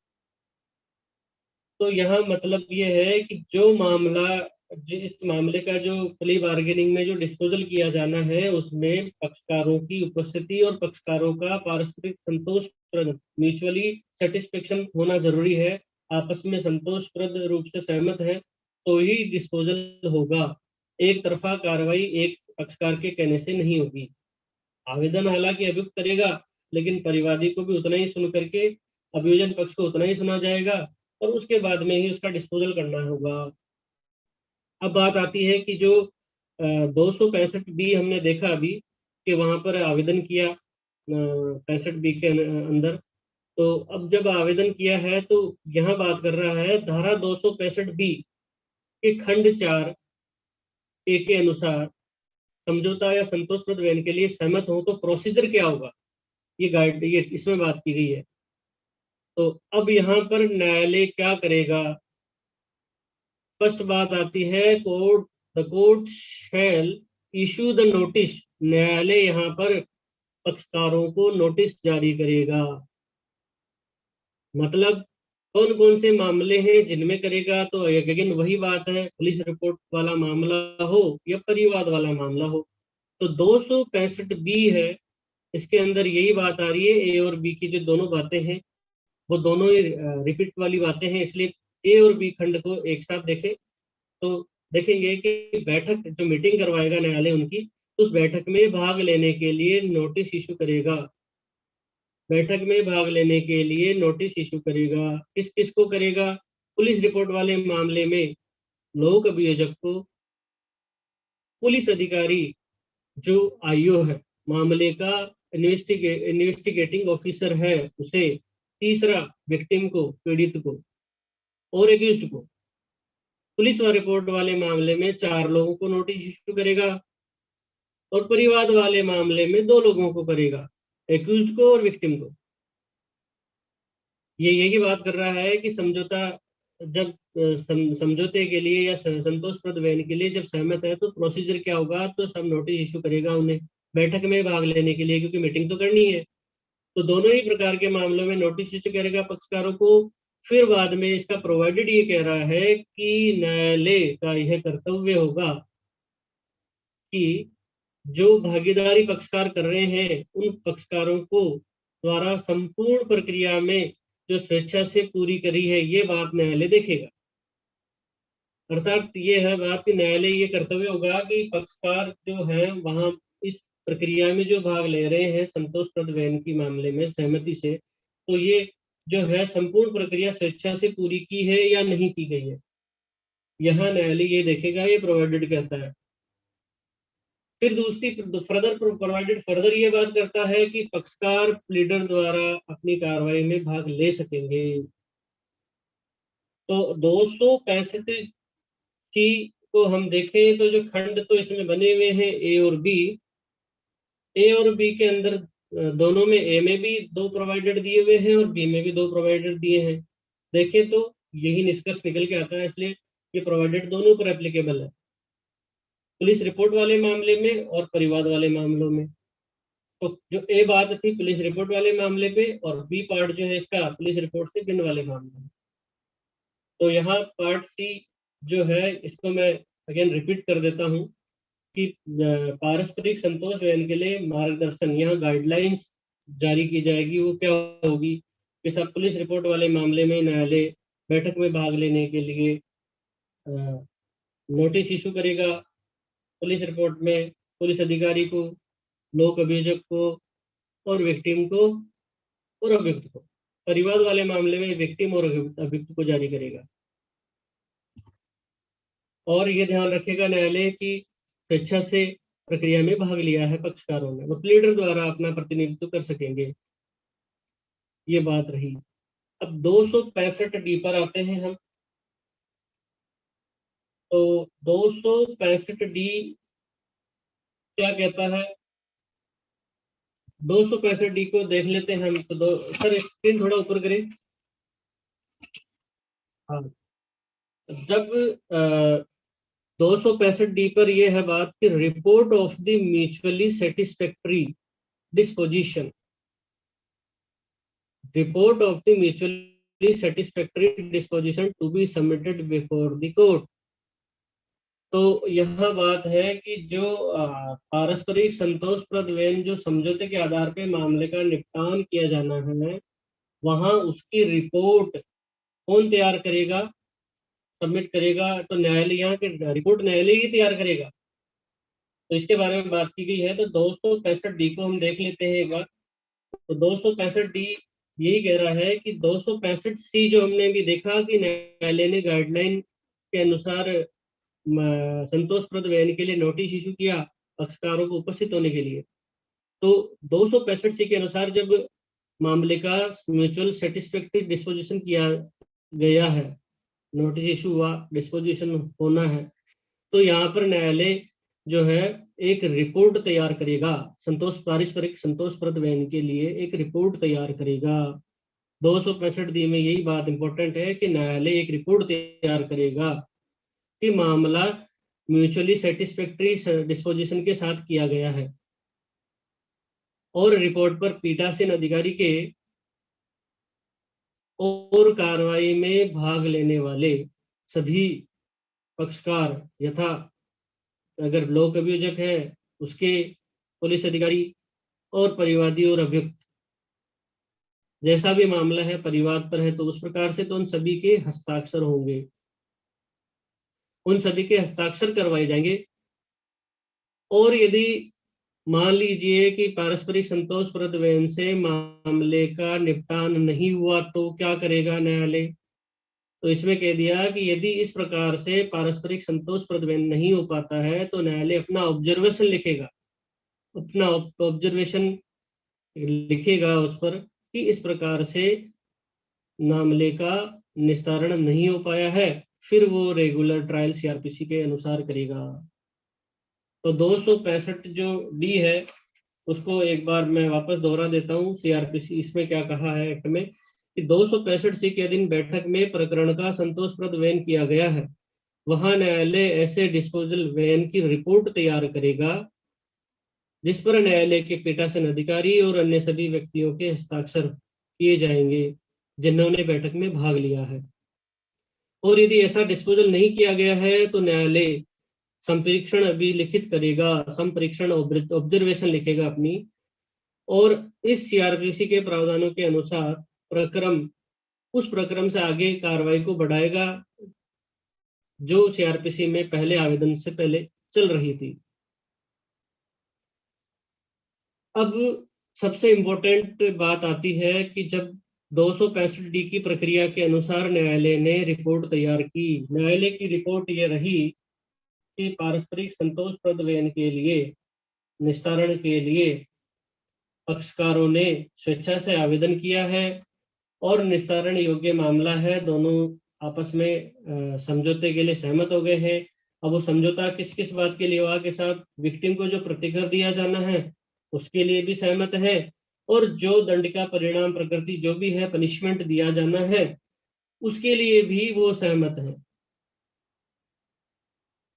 तो यहाँ मतलब ये है कि जो मामला, इस मामले का जो प्ली बार्गेनिंग में जो डिस्पोजल किया जाना है उसमें पक्षकारों की उपस्थिति और पक्षकारों का पारस्परिक संतोषप्रद म्यूचुअली सेटिस्फेक्शन होना जरूरी है, आपस में संतोषप्रद रूप से सहमत है तो ही डिस्पोजल होगा। एक तरफा कार्रवाई एक पक्षकार के कहने से नहीं होगी। आवेदन हालांकि अभियुक्त करेगा लेकिन परिवादी को भी उतना ही सुन करके अभियोजन पक्ष को उतना ही सुना जाएगा और उसके बाद में ही उसका डिस्पोजल करना होगा। अब बात आती है कि जो 265B हमने देखा अभी कि वहां पर आवेदन किया 65B के अंदर। तो अब जब आवेदन किया है तो यहाँ बात कर रहा है धारा 265B के खंड 4A के अनुसार समझौता या संतोषप्रद बयान के लिए सहमत हो तो प्रोसीजर क्या होगा, ये इसमें बात की गई है। तो अब यहाँ पर न्यायालय क्या करेगा? फर्स्ट बात आती है the court shall issue the notice. न्यायालय यहाँ पर पक्षकारों को नोटिस जारी करेगा। मतलब कौन कौन से मामले हैं जिनमें करेगा? तो अगेन वही बात है, पुलिस रिपोर्ट वाला मामला हो या परिवाद वाला मामला हो। तो 265B है, इसके अंदर यही बात आ रही है। ए और बी की जो दोनों बातें हैं वो दोनों ही रिपीट वाली बातें हैं, इसलिए ए और बी खंड को एक साथ देखें तो देखेंगे कि बैठक जो मीटिंग करवाएगा न्यायालय उनकी, उस बैठक में भाग लेने के लिए नोटिस इशू करेगा। बैठक में भाग लेने के लिए नोटिस इशू करेगा। किस किस को करेगा? पुलिस रिपोर्ट वाले मामले में लोक अभियोजक को, पुलिस अधिकारी जो आईओ है, मामले का इन्वेस्टिगेटिंग ऑफिसर है उसे, तीसरा विक्टिम को, पीड़ित को और एक्यूज्ड को। पुलिस व रिपोर्ट वाले मामले में 4 लोगों को नोटिस इशू करेगा और परिवाद वाले मामले में 2 लोगों को करेगा, एक्यूज्ड को और विक्टिम को। ये यही बात कर रहा है कि समझौता जब समझौते के लिए या संतोषप्रद बयान के लिए जब सहमत है तो प्रोसीजर क्या होगा? तो सब नोटिस इशू करेगा उन्हें बैठक में भाग लेने के लिए, क्योंकि मीटिंग तो करनी है। तो दोनों ही प्रकार के मामलों में नोटिस इशू करेगा पक्षकारों को। फिर बाद में इसका प्रोवाइडेड ये कह रहा है कि न्यायालय का यह कर्तव्य होगा कि जो भागीदारी पक्षकार कर रहे हैं उन पक्षकारों को द्वारा संपूर्ण प्रक्रिया में जो स्वेच्छा से पूरी करी है, ये बात न्यायालय देखेगा। अर्थात ये है बात कि न्यायालय ये कर्तव्य होगा कि पक्षकार जो है वहां इस प्रक्रिया में जो भाग ले रहे हैं संतोषप्रद बयान की मामले में सहमति से, तो ये जो है संपूर्ण प्रक्रिया स्वेच्छा से पूरी की है या नहीं की गई है, यहाँ न्यायालय ये देखेगा, ये प्रोवाइडेड कहता है। फिर दूसरी फर्दर ये बात करता है कि पक्षकार प्लीडर द्वारा अपनी कार्रवाई में भाग ले सकेंगे। तो 265 की को हम देखें तो जो खंड तो इसमें बने हुए हैं ए और बी। ए और बी के अंदर दोनों में ए में भी 2 प्रोवाइडेड दिए हुए हैं और बी में भी 2 प्रोवाइडेड दिए हैं। देखें तो यही निष्कर्ष निकल के आता है, इसलिए ये प्रोवाइडेड दोनों पर एप्लीकेबल है, पुलिस रिपोर्ट वाले मामले में और परिवाद वाले मामलों में। तो जो ए बात थी पुलिस रिपोर्ट वाले मामले पे और बी पार्ट जो है इसका पुलिस रिपोर्ट से भिन्न वाले मामले में। तो यहाँ पार्ट सी जो है इसको मैं अगेन रिपीट कर देता हूँ कि पारस्परिक संतोष बयान के लिए मार्गदर्शन, यहाँ गाइडलाइंस जारी की जाएगी। वो क्या होगी कि सब पुलिस रिपोर्ट वाले मामले में न्यायालय बैठक में भाग लेने के लिए नोटिस इशू करेगा। पुलिस रिपोर्ट में पुलिस अधिकारी को, लोक अभियोजक को और विक्टिम को और अभियुक्त को। परिवाद वाले मामले में विक्टिम और अभियुक्त को जारी करेगा। और ये ध्यान रखेगा न्यायालय की स्वेच्छा से प्रक्रिया में भाग लिया है पक्षकारों ने, वो प्लीडर द्वारा अपना प्रतिनिधित्व कर सकेंगे। ये बात रही। अब 265D पर आते हैं हम। तो 265D क्या कहता है? 265D को देख लेते हैं हम। तो सर स्क्रीन थोड़ा ऊपर करें। हाँ, जब 265D पर यह है बात कि report of the mutually satisfactory disposition, report of the mutually satisfactory disposition to be submitted before the court. तो यह बात है कि जो पारस्परिक संतोषप्रद बयान जो समझौते के आधार पर मामले का निपटान किया जाना है, वहां उसकी रिपोर्ट कौन तैयार करेगा, सबमिट करेगा? तो न्यायालय, यहाँ के रिपोर्ट न्यायालय ही तैयार करेगा। तो इसके बारे में बात की गई है। तो 265D को हम देख लेते हैं एक बार। तो 265D यही कह रहा है कि 265C जो हमने भी देखा कि न्यायालय ने गाइडलाइन के अनुसार संतोषप्रद बयान के लिए नोटिस इशू किया पक्षकारों को उपस्थित होने के लिए। तो 265 सी के अनुसार जब मामले का म्यूचुअल सेटिस्फैक्टरी डिस्पोजिशन किया गया है, नोटिस इशू हुआ, डिस्पोजिशन होना है, तो यहाँ पर न्यायालय जो है एक रिपोर्ट तैयार करेगा, पारस्परिक संतोषप्रद बयान के लिए एक रिपोर्ट तैयार करेगा। 265 डी में यही बात इंपॉर्टेंट है कि न्यायालय एक रिपोर्ट तैयार करेगा कि मामला म्यूचुअली सेटिस्फैक्टरी डिस्पोजिशन के साथ किया गया है, और रिपोर्ट पर पीठासीन अधिकारी के और कार्रवाई में भाग लेने वाले सभी पक्षकार यथा अगर लोक अभियोजक है उसके पुलिस अधिकारी और परिवादी और अभियुक्त, जैसा भी मामला है परिवाद पर है तो उस प्रकार से, तो उन सभी के हस्ताक्षर होंगे, उन सभी के हस्ताक्षर करवाए जाएंगे। और यदि मान लीजिए कि पारस्परिक संतोषप्रद बयान से मामले का निपटान नहीं हुआ तो क्या करेगा न्यायालय? तो इसमें कह दिया कि यदि इस प्रकार से पारस्परिक संतोषप्रद बयान नहीं हो पाता है तो न्यायालय अपना ऑब्जर्वेशन लिखेगा, अपना ऑब्जर्वेशन लिखेगा उस पर कि इस प्रकार से मामले का निस्तारण नहीं हो पाया है, फिर वो रेगुलर ट्रायल सीआरपीसी के अनुसार करेगा। तो 265 जो डी है उसको एक बार मैं वापस दोहरा देता हूँ। सीआरपीसी इसमें क्या कहा है एक्ट में कि 265 सी के दिन बैठक में प्रकरण का संतोषप्रद बयान किया गया है, वहां न्यायालय ऐसे डिस्पोजल बयान की रिपोर्ट तैयार करेगा जिस पर न्यायालय के पीठासीन अधिकारी और अन्य सभी व्यक्तियों के हस्ताक्षर किए जाएंगे जिन्होंने बैठक में भाग लिया है। और यदि ऐसा डिस्पोजल नहीं किया गया है तो न्यायालय संप्रेक्षण अभी लिखित करेगा, संप्रेक्षण ऑब्जर्वेशन लिखेगा अपनी, और इस सीआरपीसी के प्रावधानों के अनुसार प्रक्रम उस प्रक्रम से आगे कार्रवाई को बढ़ाएगा जो सीआरपीसी में पहले आवेदन से पहले चल रही थी। अब सबसे इम्पोर्टेंट बात आती है कि जब 265 डी की प्रक्रिया के अनुसार न्यायालय ने रिपोर्ट तैयार की, न्यायालय की रिपोर्ट ये रही कि पारस्परिक संतोषप्रद बयान के लिए निस्तारण के लिए पक्षकारों ने स्वेच्छा से आवेदन किया है और निस्तारण योग्य मामला है, दोनों आपस में समझौते के लिए सहमत हो गए हैं। अब वो समझौता किस किस बात के लिए हुआ कि साहब विक्टिम को जो प्रतिकर दिया जाना है उसके लिए भी सहमत है, और जो दंड का परिणाम प्रकृति जो भी है पनिशमेंट दिया जाना है उसके लिए भी वो सहमत है।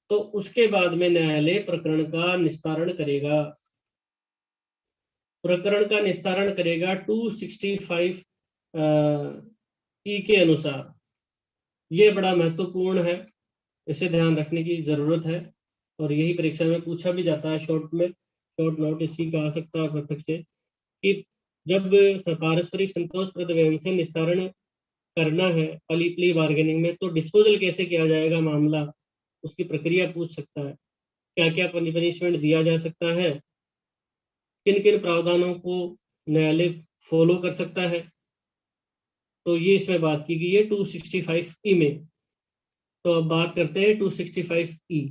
तो उसके बाद में न्यायालय प्रकरण का निस्तारण करेगा। प्रकरण का निस्तारण करेगा 265 ई के अनुसार। ये बड़ा महत्वपूर्ण है, इसे ध्यान रखने की जरूरत है, और यही परीक्षा में पूछा भी जाता है शॉर्ट में, शॉर्ट नोट इसी का आ सकता है प्रत्यक्ष से कि जब पारस्परिक संतोषप्रद बयान से निस्तारण करना है प्ली बार्गेनिंग में तो डिस्पोजल कैसे किया जाएगा मामला, उसकी प्रक्रिया पूछ सकता है, क्या क्या पनिशमेंट दिया जा सकता है, किन किन प्रावधानों को न्यायालय फॉलो कर सकता है। तो ये इसमें बात की गई है 265 ई में। तो अब बात करते हैं 265 ई।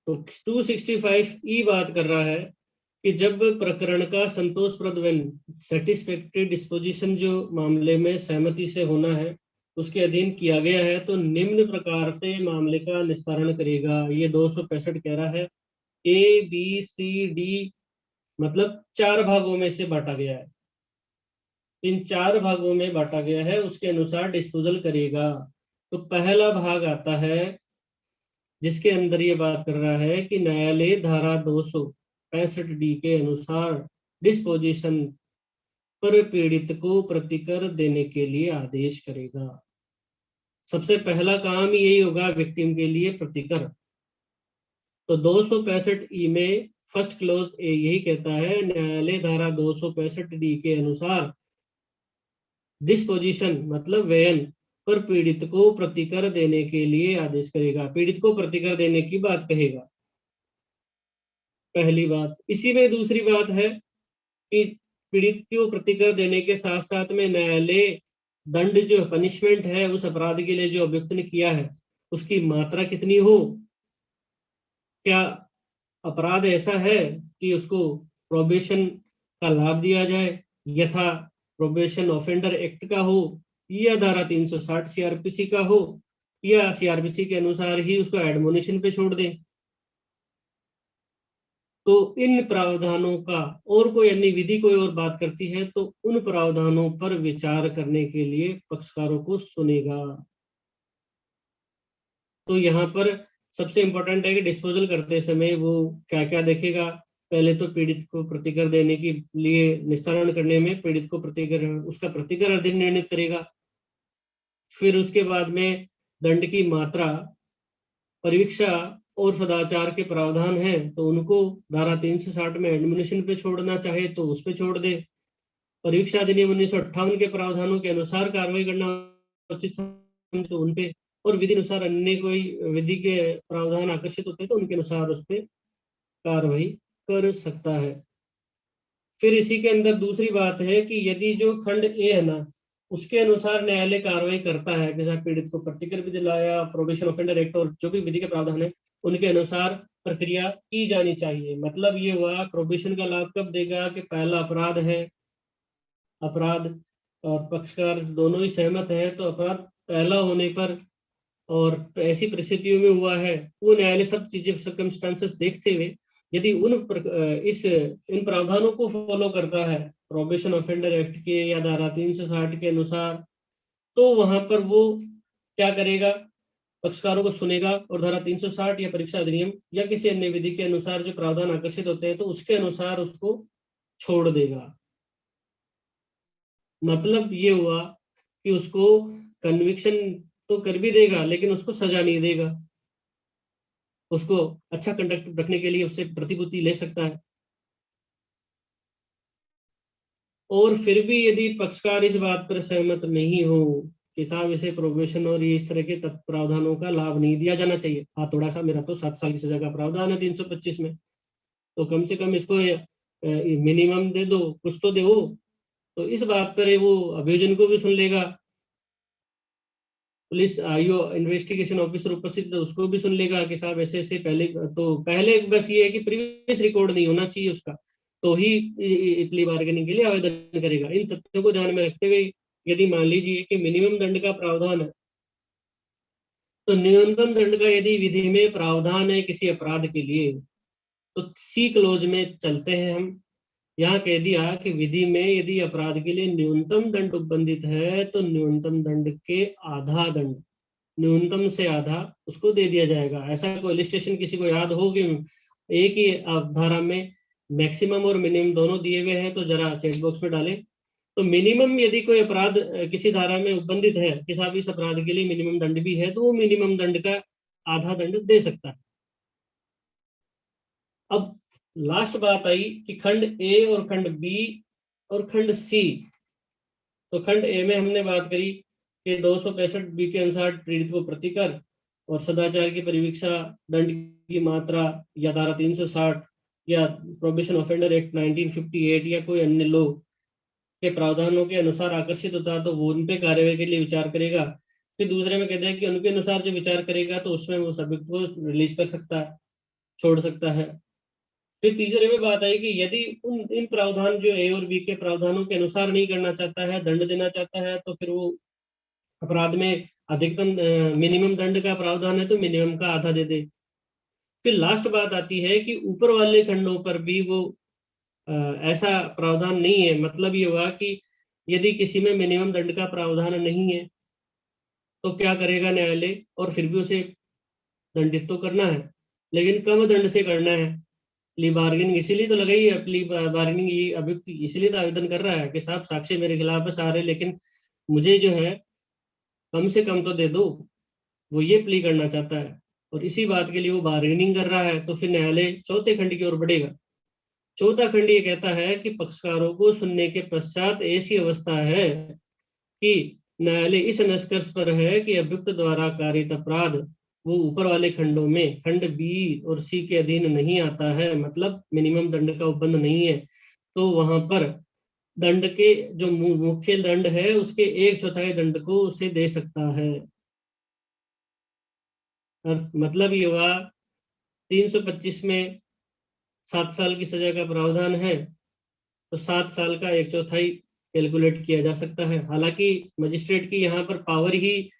तो 265 ई बात कर रहा है कि जब प्रकरण का संतोषप्रद सेटिस्फैक्टरी डिस्पोजिशन जो मामले में सहमति से होना है उसके अधीन किया गया है तो निम्न प्रकार से मामले का निस्तारण करेगा। ये 265 कह रहा है ए बी सी डी, मतलब 4 भागों में से बांटा गया है, इन 4 भागों में बांटा गया है, उसके अनुसार डिस्पोजल करेगा। तो पहला भाग आता है जिसके अंदर ये बात कर रहा है कि न्यायालय धारा 265 डी के अनुसार डिस्पोजिशन पर पीड़ित को प्रतिकर देने के लिए आदेश करेगा। सबसे पहला काम यही होगा विक्टिम के लिए प्रतिकर। तो 265 ई में फर्स्ट क्लोज ए यही कहता है न्यायालय धारा 265 डी के अनुसार डिस्पोजिशन मतलब व्ययन पर पीड़ित को प्रतिकर देने के लिए आदेश करेगा। पीड़ित को प्रतिकर देने की बात कहेगा, पहली बात। इसी में दूसरी बात है कि पीड़ित को प्रतिकर देने के साथ साथ में न्यायालय दंड जो पनिशमेंट है उस अपराध के लिए जो अभियुक्त ने किया है उसकी मात्रा कितनी हो क्या अपराध ऐसा है कि उसको प्रोबेशन का लाभ दिया जाए, यथा प्रोबेशन ऑफेंडर एक्ट का हो या धारा 360 सीआरपीसी का हो, या सीआरपीसी के अनुसार ही उसको एडमोनिशन पे छोड़ दें। तो इन प्रावधानों का और कोई अन्य विधि कोई और बात करती है तो उन प्रावधानों पर विचार करने के लिए पक्षकारों को सुनेगा। तो यहाँ पर सबसे इंपॉर्टेंट है कि डिस्पोजल करते समय वो क्या क्या देखेगा। पहले तो पीड़ित को प्रतिकर देने के लिए निस्तारण करने में पीड़ित को उसका प्रतिकर अधिक निर्णित करेगा। फिर उसके बाद में दंड की मात्रा, परीक्षा और सदाचार के प्रावधान हैं तो उनको धारा 360 में एडमिनिशन पे छोड़ना चाहे तो उस पे छोड़ दे। परीक्षा अधिनियम 1958 के प्रावधानों के अनुसार कार्रवाई करना उचित समझे तो उनपे, और विधि अनुसार अन्य कोई विधि के प्रावधान आकर्षित होते हैं तो उनके अनुसार उस पर कार्रवाई कर सकता है। फिर इसी के अंदर दूसरी बात है कि यदि जो खंड ए है ना उसके अनुसार न्यायालय कार्रवाई करता है, जैसा पीड़ित को प्रतिकर भी दिलाया, प्रोबेशन ऑफेंडर एक्ट और जो भी विधि के प्रावधान है उनके अनुसार प्रक्रिया की जानी चाहिए। मतलब ये हुआ प्रोबेशन का लाभ कब देगा कि पहला अपराध है, अपराध और पक्षकार दोनों ही सहमत है तो अपराध पहला होने पर और ऐसी परिस्थितियों में हुआ है वो न्यायालय सब चीजें सर्कमस्टांसेस देखते हुए यदि इन प्रावधानों को फॉलो करता है प्रोबेशन ऑफेंडर एक्ट के या धारा 360 के अनुसार, तो वहां पर वो क्या करेगा, पक्षकारों को सुनेगा और धारा 360 या परीक्षा अधिनियम या किसी अन्य विधि के अनुसार जो प्रावधान आकर्षित होते हैं तो उसके अनुसार उसको छोड़ देगा। मतलब ये हुआ कि उसको कन्विक्शन तो कर भी देगा लेकिन उसको सजा नहीं देगा, उसको अच्छा कंडक्ट रखने के लिए उससे प्रतिभूति ले सकता है। और फिर भी यदि पक्षकार इस बात पर सहमत नहीं हो कि साहब इसे प्रोबेशन और ये इस तरह के प्रावधानों का लाभ नहीं दिया जाना चाहिए, हाँ थोड़ा सा मेरा तो 7 साल की सजा का प्रावधान है 325 में, तो कम से कम इसको मिनिमम दे दो, कुछ तो दे, तो इस बात पर वो अभियोजन को भी सुन लेगा, पुलिस आईओ इन्वेस्टिगेशन ऑफिसर उपस्थित है उसको भी सुन लेगा कि साहब ऐसे ऐसे पहले बस ये है कि प्रीवियस रिकॉर्ड नहीं होना चाहिए उसका, तो ही प्ली बार्गेनिंग के लिए आवेदन करेगा। इन तथ्यों को ध्यान में रखते हुए यदि मान लीजिए कि मिनिमम दंड का प्रावधान है तो न्यूनतम दंड का यदि विधि में प्रावधान है किसी अपराध के लिए तो सी क्लोज में चलते हैं हम। यहाँ कह दिया कि विधि में यदि अपराध के लिए न्यूनतम दंड उपबंधित है तो न्यूनतम दंड के आधा दंड, न्यूनतम से आधा उसको दे दिया जाएगा। ऐसा कोई इलिस्ट्रेशन किसी को याद हो कि एक ही धारा में मैक्सिमम और मिनिमम दोनों दिए हुए हैं तो जरा चैट बॉक्स में डालें। तो मिनिमम यदि कोई अपराध किसी धारा में उपबंधित है कि साहब इस अपराध के लिए मिनिमम दंड भी है तो वो मिनिमम दंड का आधा दंड दे सकता है। अब लास्ट बात आई कि खंड ए और खंड बी और खंड सी। तो खंड ए में हमने बात करी कि 265 बी के अनुसार पीड़ित को प्रतिकर और सदाचार की परिवीक्षा, दंड की मात्रा या धारा 360 या प्रोबेशन ऑफेंडर एक्ट 1958 या कोई अन्य लॉ के प्रावधानों के अनुसार आकर्षित होता है तो वो उन पे कार्रवाई के लिए विचार करेगा। फिर दूसरे में कहते हैं कि उनके अनुसार जो विचार करेगा तो उसमें वो सभी को रिलीज कर सकता है, छोड़ सकता है। फिर तीसरे में बात आई कि यदि इन प्रावधान जो ए और बी के प्रावधानों के अनुसार नहीं करना चाहता है, दंड देना चाहता है, तो फिर वो अपराध में अधिकतम मिनिमम दंड का प्रावधान है तो मिनिमम का आधा दे दे। फिर लास्ट बात आती है कि ऊपर वाले खंडों पर भी वो ऐसा प्रावधान नहीं है। मतलब ये हुआ कि यदि किसी में मिनिमम दंड का प्रावधान नहीं है तो क्या करेगा न्यायालय, और फिर भी उसे दंडित तो करना है लेकिन कम दंड से करना है। प्ली बार्गेनिंग इसीलिए तो लगाई है, प्ली बार्गेनिंग ये अभियुक्त इसीलिए तो आवेदन कर रहा है कि साहब साक्ष्य मेरे खिलाफ है सारे, लेकिन मुझे जो है कम से कम तो दे दो, वो ये प्ली करना चाहता है और इसी बात के लिए वो बार्गेनिंग कर रहा है। तो फिर न्यायालय चौथे खंड की ओर बढ़ेगा। चौथा खंड ये कहता है कि पक्षकारों को सुनने के पश्चात ऐसी अवस्था है कि न्यायालय इस निष्कर्ष पर है कि अभियुक्त द्वारा कारित अपराध वो ऊपर वाले खंडों में खंड बी और सी के अधीन नहीं आता है, मतलब मिनिमम दंड का उपबंध नहीं है, तो वहां पर दंड के जो मुख्य दंड है उसके 1/4 दंड को उसे दे सकता है। मतलब ये हुआ 325 में 7 साल की सजा का प्रावधान है, तो 7 साल का 1/4 कैलकुलेट किया जा सकता है। हालांकि मजिस्ट्रेट की यहाँ पर पावर ही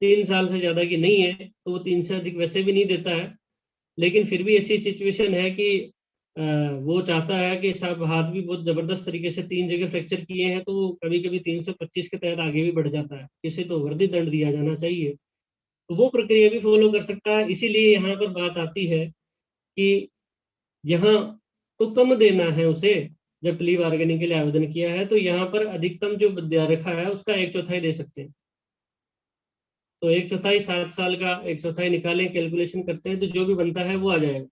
3 साल से ज्यादा की नहीं है, तो वो 3 से अधिक वैसे भी नहीं देता है, लेकिन फिर भी ऐसी सिचुएशन है कि वो चाहता है कि साहब हाथ भी बहुत जबरदस्त तरीके से 3 जगह फ्रैक्चर किए हैं, तो वो कभी कभी 325 के तहत आगे भी बढ़ जाता है, इसे तो वर्दी दंड दिया जाना चाहिए, तो वो प्रक्रिया भी फॉलो कर सकता है। इसीलिए यहाँ पर बात आती है कि यहाँ तो कम देना है उसे, जब प्ली बार्गेनिंग के लिए आवेदन किया है, तो यहाँ पर अधिकतम जो दिया रखा है उसका 1/4 दे सकते हैं। तो 1/4 7 साल का 1/4 निकालें, कैलकुलेशन करते हैं, तो जो भी बनता है वो आ जाएगा।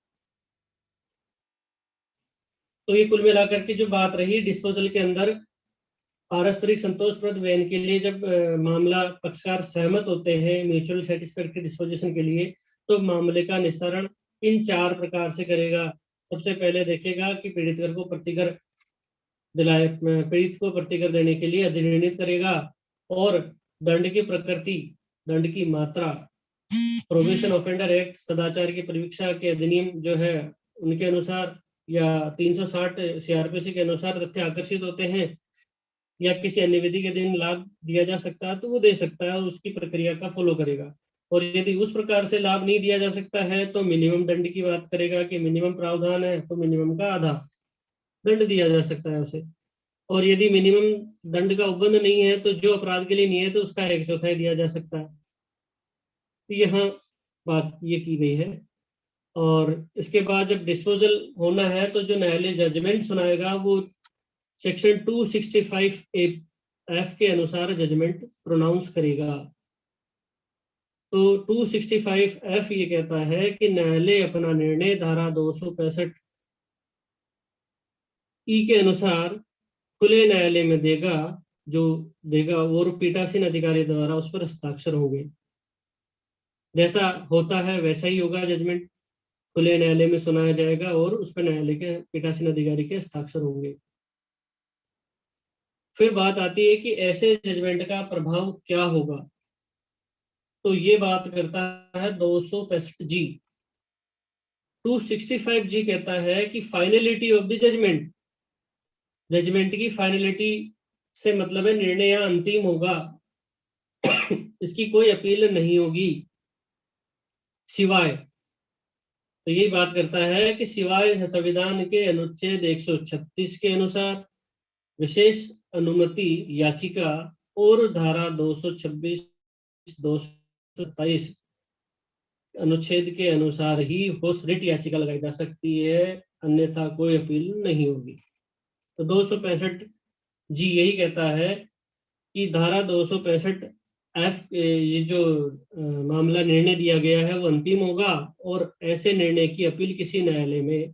तो ये कुल मिलाकर के जो बात रही डिस्पोजल के अंदर, पारस्परिक संतोषप्रद बयान के लिए जब मामला पक्षकार सहमत होते हैं म्यूचुअल सेटिस्फैक्ट्री डिस्पोजिशन के लिए, तो मामले का निस्तारण इन 4 प्रकार से करेगा। सबसे पहले देखेगा कि पीड़ित को प्रतिकर दिलाए, पीड़ित को प्रतिकर देने के लिए अधिनियमित करेगा, और दंड की प्रकृति, दंड की मात्रा, प्रोबेशन ऑफेंडर एक्ट, सदाचार की परीक्षा के अधिनियम जो है उनके अनुसार, या 360 सीआरपीसी के अनुसार तथ्य आकर्षित होते हैं, या किसी अन्य विधि के दिन लाभ दिया जा सकता है तो वो दे सकता है, उसकी प्रक्रिया का फॉलो करेगा। और यदि उस प्रकार से लाभ नहीं दिया जा सकता है तो मिनिमम दंड की बात करेगा कि मिनिमम प्रावधान है तो मिनिमम का आधा दंड दिया जा सकता है उसे। और यदि मिनिमम दंड का उपबंध नहीं है तो जो अपराध के लिए नहीं है तो उसका 1/4 दिया जा सकता है। तो यहाँ बात ये की गई है। और इसके बाद जब डिस्पोजल होना है तो जो न्यायालय जजमेंट सुनाएगा वो सेक्शन 265 के अनुसार जजमेंट प्रोनाउंस करेगा। तो 265 ये कहता है कि न्यायालय अपना निर्णय धारा 265 के अनुसार खुले न्यायालय में देगा, जो देगा वो पीठासीन अधिकारी द्वारा उस पर हस्ताक्षर होंगे। जैसा होता है वैसा ही होगा, जजमेंट खुले न्यायालय में सुनाया जाएगा और उस पर न्यायालय के पीठासीन अधिकारी के हस्ताक्षर होंगे। फिर बात आती है कि ऐसे जजमेंट का प्रभाव क्या होगा, तो ये बात करता है 265 जी। 265 जी कहता है कि finality of the judgement, judgement की फाइनलिटी से मतलब है निर्णय यहाँ अंतिम होगा, इसकी कोई अपील नहीं होगी, सिवाय, तो यही बात करता है कि सिवाय संविधान के अनुच्छेद 136 के अनुसार विशेष अनुमति याचिका और धारा 226 227 अनुच्छेद के अनुसार ही होस्ट रिट याचिका लगाई जा सकती है, अन्यथा कोई अपील नहीं होगी। तो 265 जी यही कहता है कि धारा 265 एफ ये जो मामला निर्णय दिया गया है वो अंतिम होगा, और ऐसे निर्णय की अपील किसी न्यायालय में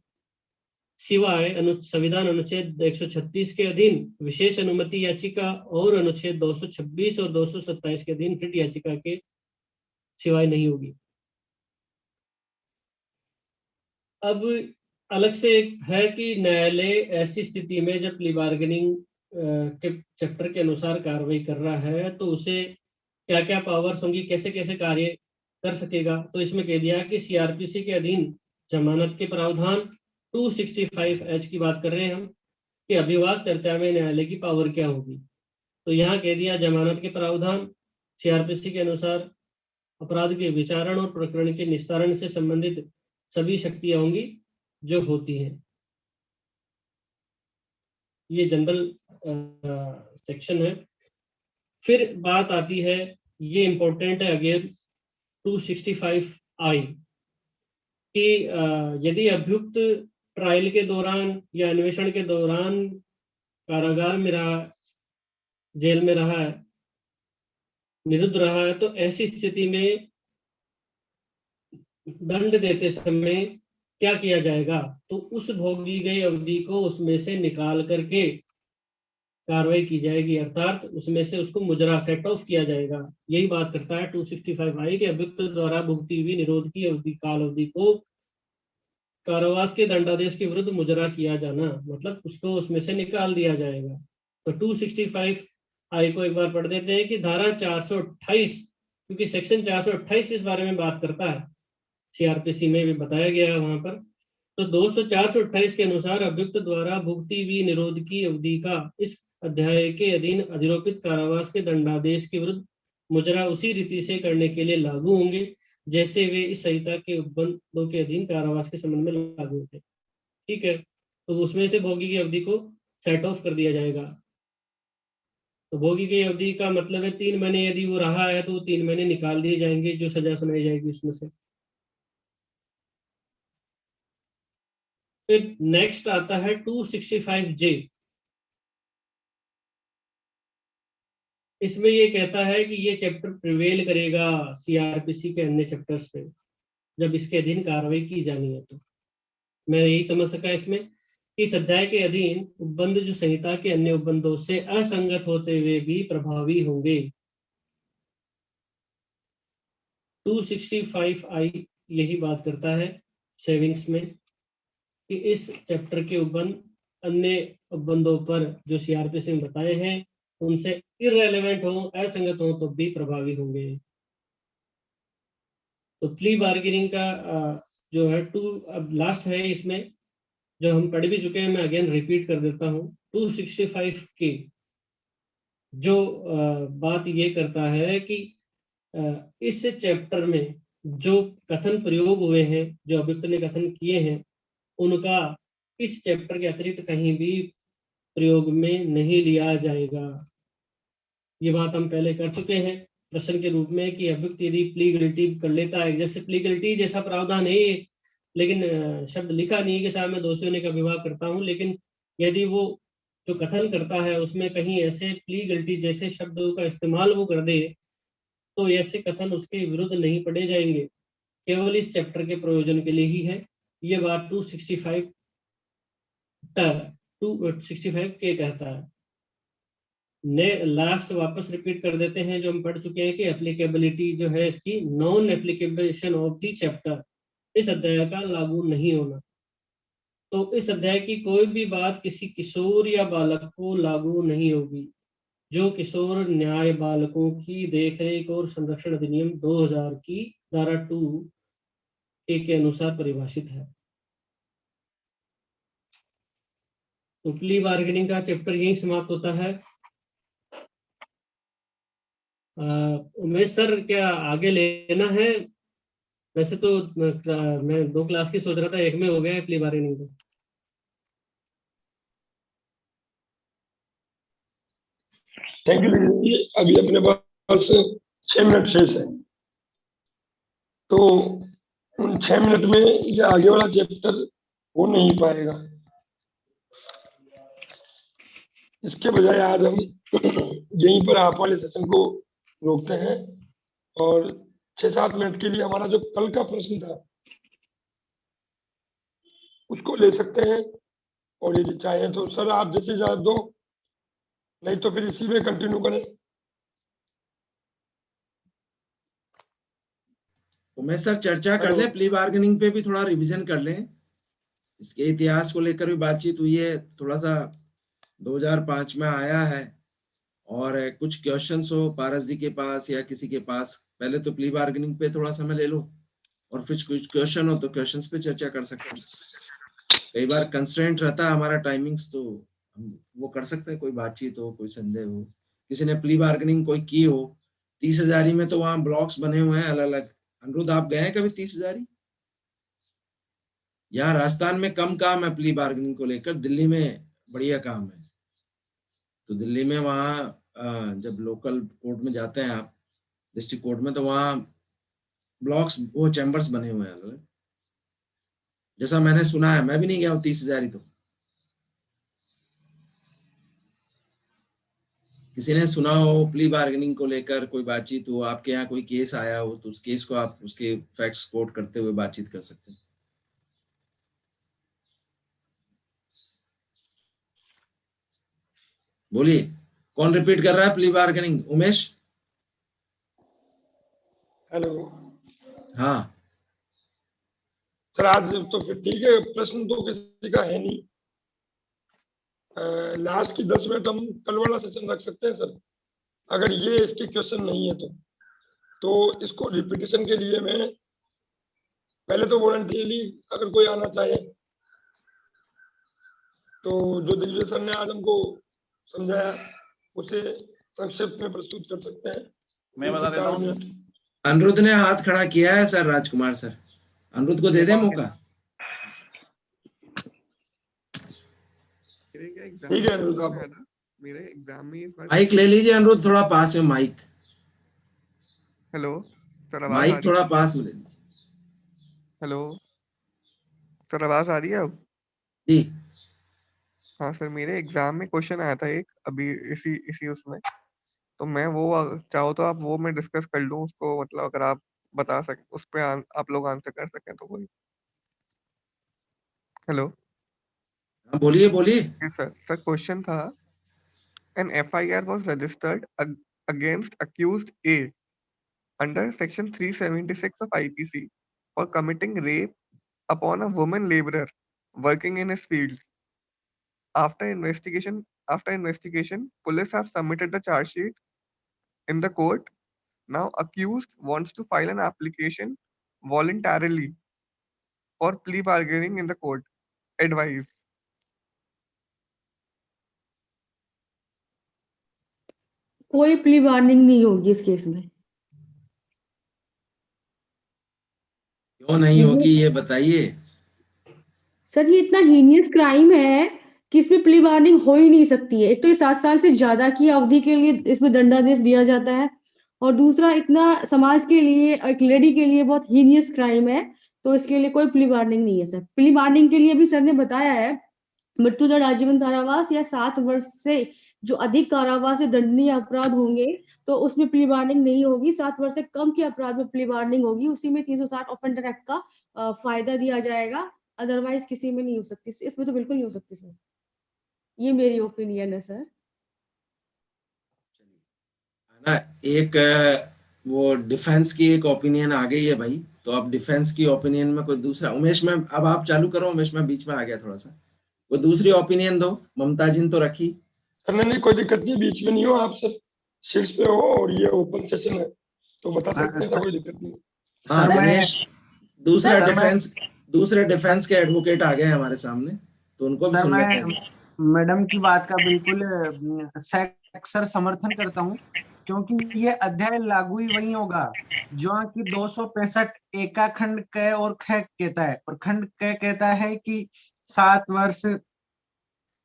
सिवाय संविधान अनुच्छेद 136 के अधीन विशेष अनुमति याचिका और अनुच्छेद 226 और 227 के अधीन रिट याचिका के सिवाय नहीं होगी। अब अलग से है कि न्यायालय ऐसी स्थिति में जब प्ली बार्गेनिंग के चैप्टर के अनुसार कार्रवाई कर रहा है तो उसे क्या क्या पावर्स होंगी, कैसे कैसे कार्य कर सकेगा। तो इसमें कह दिया कि सीआरपीसी के अधीन जमानत के प्रावधान 265 की बात कर रहे हैं हम, कि अभिभाग चर्चा में न्यायालय की पावर क्या होगी। तो यहाँ कह दिया जमानत के प्रावधान सीआरपीसी के अनुसार अपराध के विचारण और प्रकरण के निस्तारण से संबंधित सभी शक्तियां होंगी जो होती हैं। ये जनरल सेक्शन है। फिर बात आती है, ये इंपॉर्टेंट है अगेन 265I, कि यदि अभियुक्त ट्रायल के दौरान या अन्वेषण के दौरान कारागार में रहा, जेल में रहा है, निरुद्ध रहा है, तो ऐसी स्थिति में दंड देते समय क्या किया जाएगा, तो उस भोगी गई अवधि को उसमें से निकाल करके कार्रवाई की जाएगी, अर्थात उसमें से उसको मुजरा सेट ऑफ किया जाएगा। यही बात करता है 265I के अभियुक्त द्वारा भुगती हुई निरोध की अवधि काल अवधि को कारावास के दंडादेश के विरुद्ध मुजरा किया जाना, मतलब उसको उसमें से निकाल दिया जाएगा। तो 265I को एक बार पढ़ देते हैं कि धारा 428, क्योंकि सेक्शन 428 इस बारे में बात करता है सीआरपीसी में भी बताया गया है वहां पर। तो 428 के अनुसार अभियुक्त द्वारा भुगती हुई निरोध की अवधि का इस अध्याय के अधीन अधिरोपित कारावास के दंडादेश के विरुद्ध मुजरा उसी रीति से करने के लिए लागू होंगे जैसे वे इस संहिता के उपबंधों के अधीन कारावास के संबंध में लागू होते। ठीक है, तो उसमें से भोगी की अवधि को सेट ऑफ कर दिया जाएगा। तो भोगी की अवधि का मतलब है 3 महीने यदि वो रहा है तो 3 महीने निकाल दिए जाएंगे जो सजा सुनाई जाएगी उसमें से। फिर नेक्स्ट आता है 265J। इसमें ये कहता है कि ये चैप्टर प्रिवेल करेगा सीआरपीसी के अन्य चैप्टर्स पे जब इसके अधीन कार्रवाई की जानी है। तो मैं यही समझ सका इसमें कि इस अध्याय के अधीन उपबंध जो संहिता के अन्य उपबंधों से असंगत होते हुए भी प्रभावी होंगे। 265I यही बात करता है सेविंग्स में कि इस चैप्टर के उपबंध अन्य उपबंधों पर जो सीआरपीसी में बताए हैं उनसे इररेलेवेंट हो, असंगत हो तो भी प्रभावी होंगे। तो प्ली बार्गेनिंग का जो है अब लास्ट है इसमें जो हम पढ़ भी चुके हैं, मैं अगेन रिपीट कर देता हूँ। 265 के जो बात ये करता है कि इस चैप्टर में जो कथन प्रयोग हुए हैं, जो अभियुक्त ने कथन किए हैं, उनका इस चैप्टर के अतिरिक्त कहीं भी प्रयोग में नहीं लिया जाएगा। ये बात हम पहले कर चुके हैं प्रश्न के रूप में कि अभियुक्त यदि प्ली गिल्टी कर लेता है, जैसे प्ली गिल्टी जैसा प्रावधान है लेकिन शब्द लिखा नहीं है कि साहब मैं दोषी होने का विवाह करता हूं, लेकिन यदि वो जो कथन करता है उसमें कहीं ऐसे प्ली गिल्टी जैसे शब्दों का इस्तेमाल वो कर दे तो ऐसे कथन उसके विरुद्ध नहीं पढ़े जाएंगे, केवल इस चैप्टर के प्रयोजन के लिए ही है। ये बात 265 के कहता है। लास्ट वापस रिपीट कर देते हैं जो हम पढ़ चुके हैं कि एप्लीकेबिलिटी जो है इसकी non application of the chapter, इस अध्याय का लागू नहीं होना। तो इस अध्याय की कोई भी बात किसी किशोर या बालक को लागू नहीं होगी जो किशोर न्याय बालकों की देखरेख और संरक्षण अधिनियम 2000 की धारा 2 के अनुसार परिभाषित है। तो प्ली बार्गेनिंग का चैप्टर यही समाप्त होता है। उमेश सर क्या आगे लेना है? वैसे तो मैं 2 क्लास की सोच रहा था, एक में हो गया है प्ली बार्गेनिंग तो। Thank you. अभी अपने पास 6 मिनट शेष है, तो उन 6 मिनट में ये आगे वाला चैप्टर हो नहीं पाएगा। इसके बजाय आज हम यहीं पर आप वाले सेशन को रोकते हैं और 6-7 मिनट के लिए हमारा जो कल का प्रश्न था उसको ले सकते हैं, और यदि चाहें तो सर आप जैसे इजाजत दो, नहीं तो फिर इसी में कंटिन्यू करें। उमेश सर चर्चा कर लें, प्ली बार्गेनिंग पे भी थोड़ा रिवीजन कर लें, इसके इतिहास को लेकर भी बातचीत हुई है, थोड़ा सा 2005 में आया है, और कुछ क्वेश्चंस हो पारस जी के पास या किसी के पास, पहले तो प्ली बार्गेनिंग पे थोड़ा समय ले लो और फिर कुछ क्वेश्चन हो तो क्वेश्चंस पे चर्चा कर सकते हैं। कई बार कंस्ट्रेंट रहता है हमारा टाइमिंग्स, तो हम वो कर सकते हैं, कोई बातचीत हो, कोई संदेह हो, किसी ने प्ली बार्गेनिंग कोई की हो। 30,000 में तो वहाँ ब्लॉक्स बने हुए हैं अलग अलग। अनुरुद्ध आप गए हैं कभी 30,000? यहाँ राजस्थान में कम काम है प्ली बार्गेनिंग को लेकर, दिल्ली में बढ़िया काम है। तो दिल्ली में वहाँ जब लोकल कोर्ट में जाते हैं आप, डिस्ट्रिक्ट कोर्ट में, तो वहाँ ब्लॉक्स वो चैम्बर्स बने हुए हैं अलग, जैसा मैंने सुना है। मैं भी नहीं गया हूँ 30,000 तो। किसी ने सुना हो प्ली बार्गेनिंग को लेकर कोई बातचीत हो, आपके यहाँ कोई केस आया हो, तो उस केस को आप उसके फैक्ट्स कोट करते हुए बातचीत कर सकते हैं। बोलिए, कौन रिपीट कर रहा है प्ली बार्गेनिंग? उमेश? हेलो। हाँ सर आज तो फिर ठीक है, प्रश्न तो किसी का है नहीं। लास्ट की 10 मिनट हम कल वाला सेशन रख सकते हैं सर, अगर ये इसके क्वेश्चन नहीं है तो इसको रिपीटेशन के लिए मैं पहले तो वॉलंटियरली अगर कोई आना चाहे तो जो दिग्विजय सर ने आज हमको समझाया उसे संक्षिप्त में प्रस्तुत कर सकते हैं। मैं बता देता हूँ। अनिरुद्ध ने हाथ खड़ा किया है सर, राजकुमार सर, अनिरुद्ध को दे दे मौका। ठीक है अनिरुद्ध, आप मेरे एग्जाम में माइक ले लीजिए अनिरुद्ध, थोड़ा पास में माइक। हेलो सर, आवाज आ माइक रही थोड़ा पास में ले लीजिए। हेलो सर, आवाज आ रही है अब? जी हाँ सर, मेरे एग्जाम में क्वेश्चन आया था एक अभी इसी उसमें, तो मैं वो चाहो तो आप वो मैं डिस्कस कर लूँ उसको, मतलब अगर आप बता सके उस पे आप लोग आंसर कर सकें तो कोई। हेलो हाँ, बोलिए बोलिए। सर क्वेश्चन था, an FIR was registered against accused A under section 376 of IPC for committing rape upon a woman laborer working in his fields. After investigation, police have submitted the charge sheet in the court. Now accused wants to file an application voluntarily for plea bargaining in the court. Advice. कोई plea warning नहीं होगी इस case में। क्यों नहीं होगी ये बताइए। सर ये इतना हीनियस क्राइम है कि इसमें प्ली वार्निंग हो ही नहीं सकती है। एक तो ये 7 साल से ज्यादा की अवधि के लिए इसमें दंडादेश दिया जाता है, और दूसरा इतना समाज के लिए, एक लेडी के लिए बहुत हीनियस क्राइम है, तो इसके लिए कोई प्ली वार्निंग नहीं है सर। प्ली वार्निंग के लिए भी सर ने बताया है मृत्युदंड, आजीवन कारावास या 7 वर्ष से जो अधिक कारावास से दंडनीय अपराध होंगे तो उसमें प्ली वार्निंग नहीं होगी। 7 वर्ष से कम के अपराध में प्ली वार्निंग होगी, उसी में 360 ऑफेंडर एक्ट का फायदा दिया जाएगा, अदरवाइज किसी में नहीं हो सकती। इसमें तो बिल्कुल नहीं हो सकती सर, ये मेरी ओपिनियन है सर। ना एक वो डिफेंस की एक ओपिनियन आ गई है भाई, तो अब डिफेंस की ओपिनियन में कोई दूसरा, उमेश मैम अब आप चालू करो। उमेश मैम बीच में आ गया थोड़ा सा, कोई दूसरी ओपिनियन दो। ममता जी ने तो रखी। नहीं कोई दिक्कत नहीं, बीच में नहीं हो आप सर, शीर्ष पे हो और ये ओपन सेशन है तो बता सकते हैं, कोई दिक्कत नहीं। हाँ उमेश, दूसरे डिफेंस के एडवोकेट आ गए हैं हमारे सामने, तो उनको भी सुन लेते हैं। मैडम की बात का बिल्कुल अक्सर समर्थन करता हूँ, क्योंकि ये अध्याय लागू ही वही होगा जो कि 265 एका खंड क और ख कहता है, और खंड क कहता है कि 7 वर्ष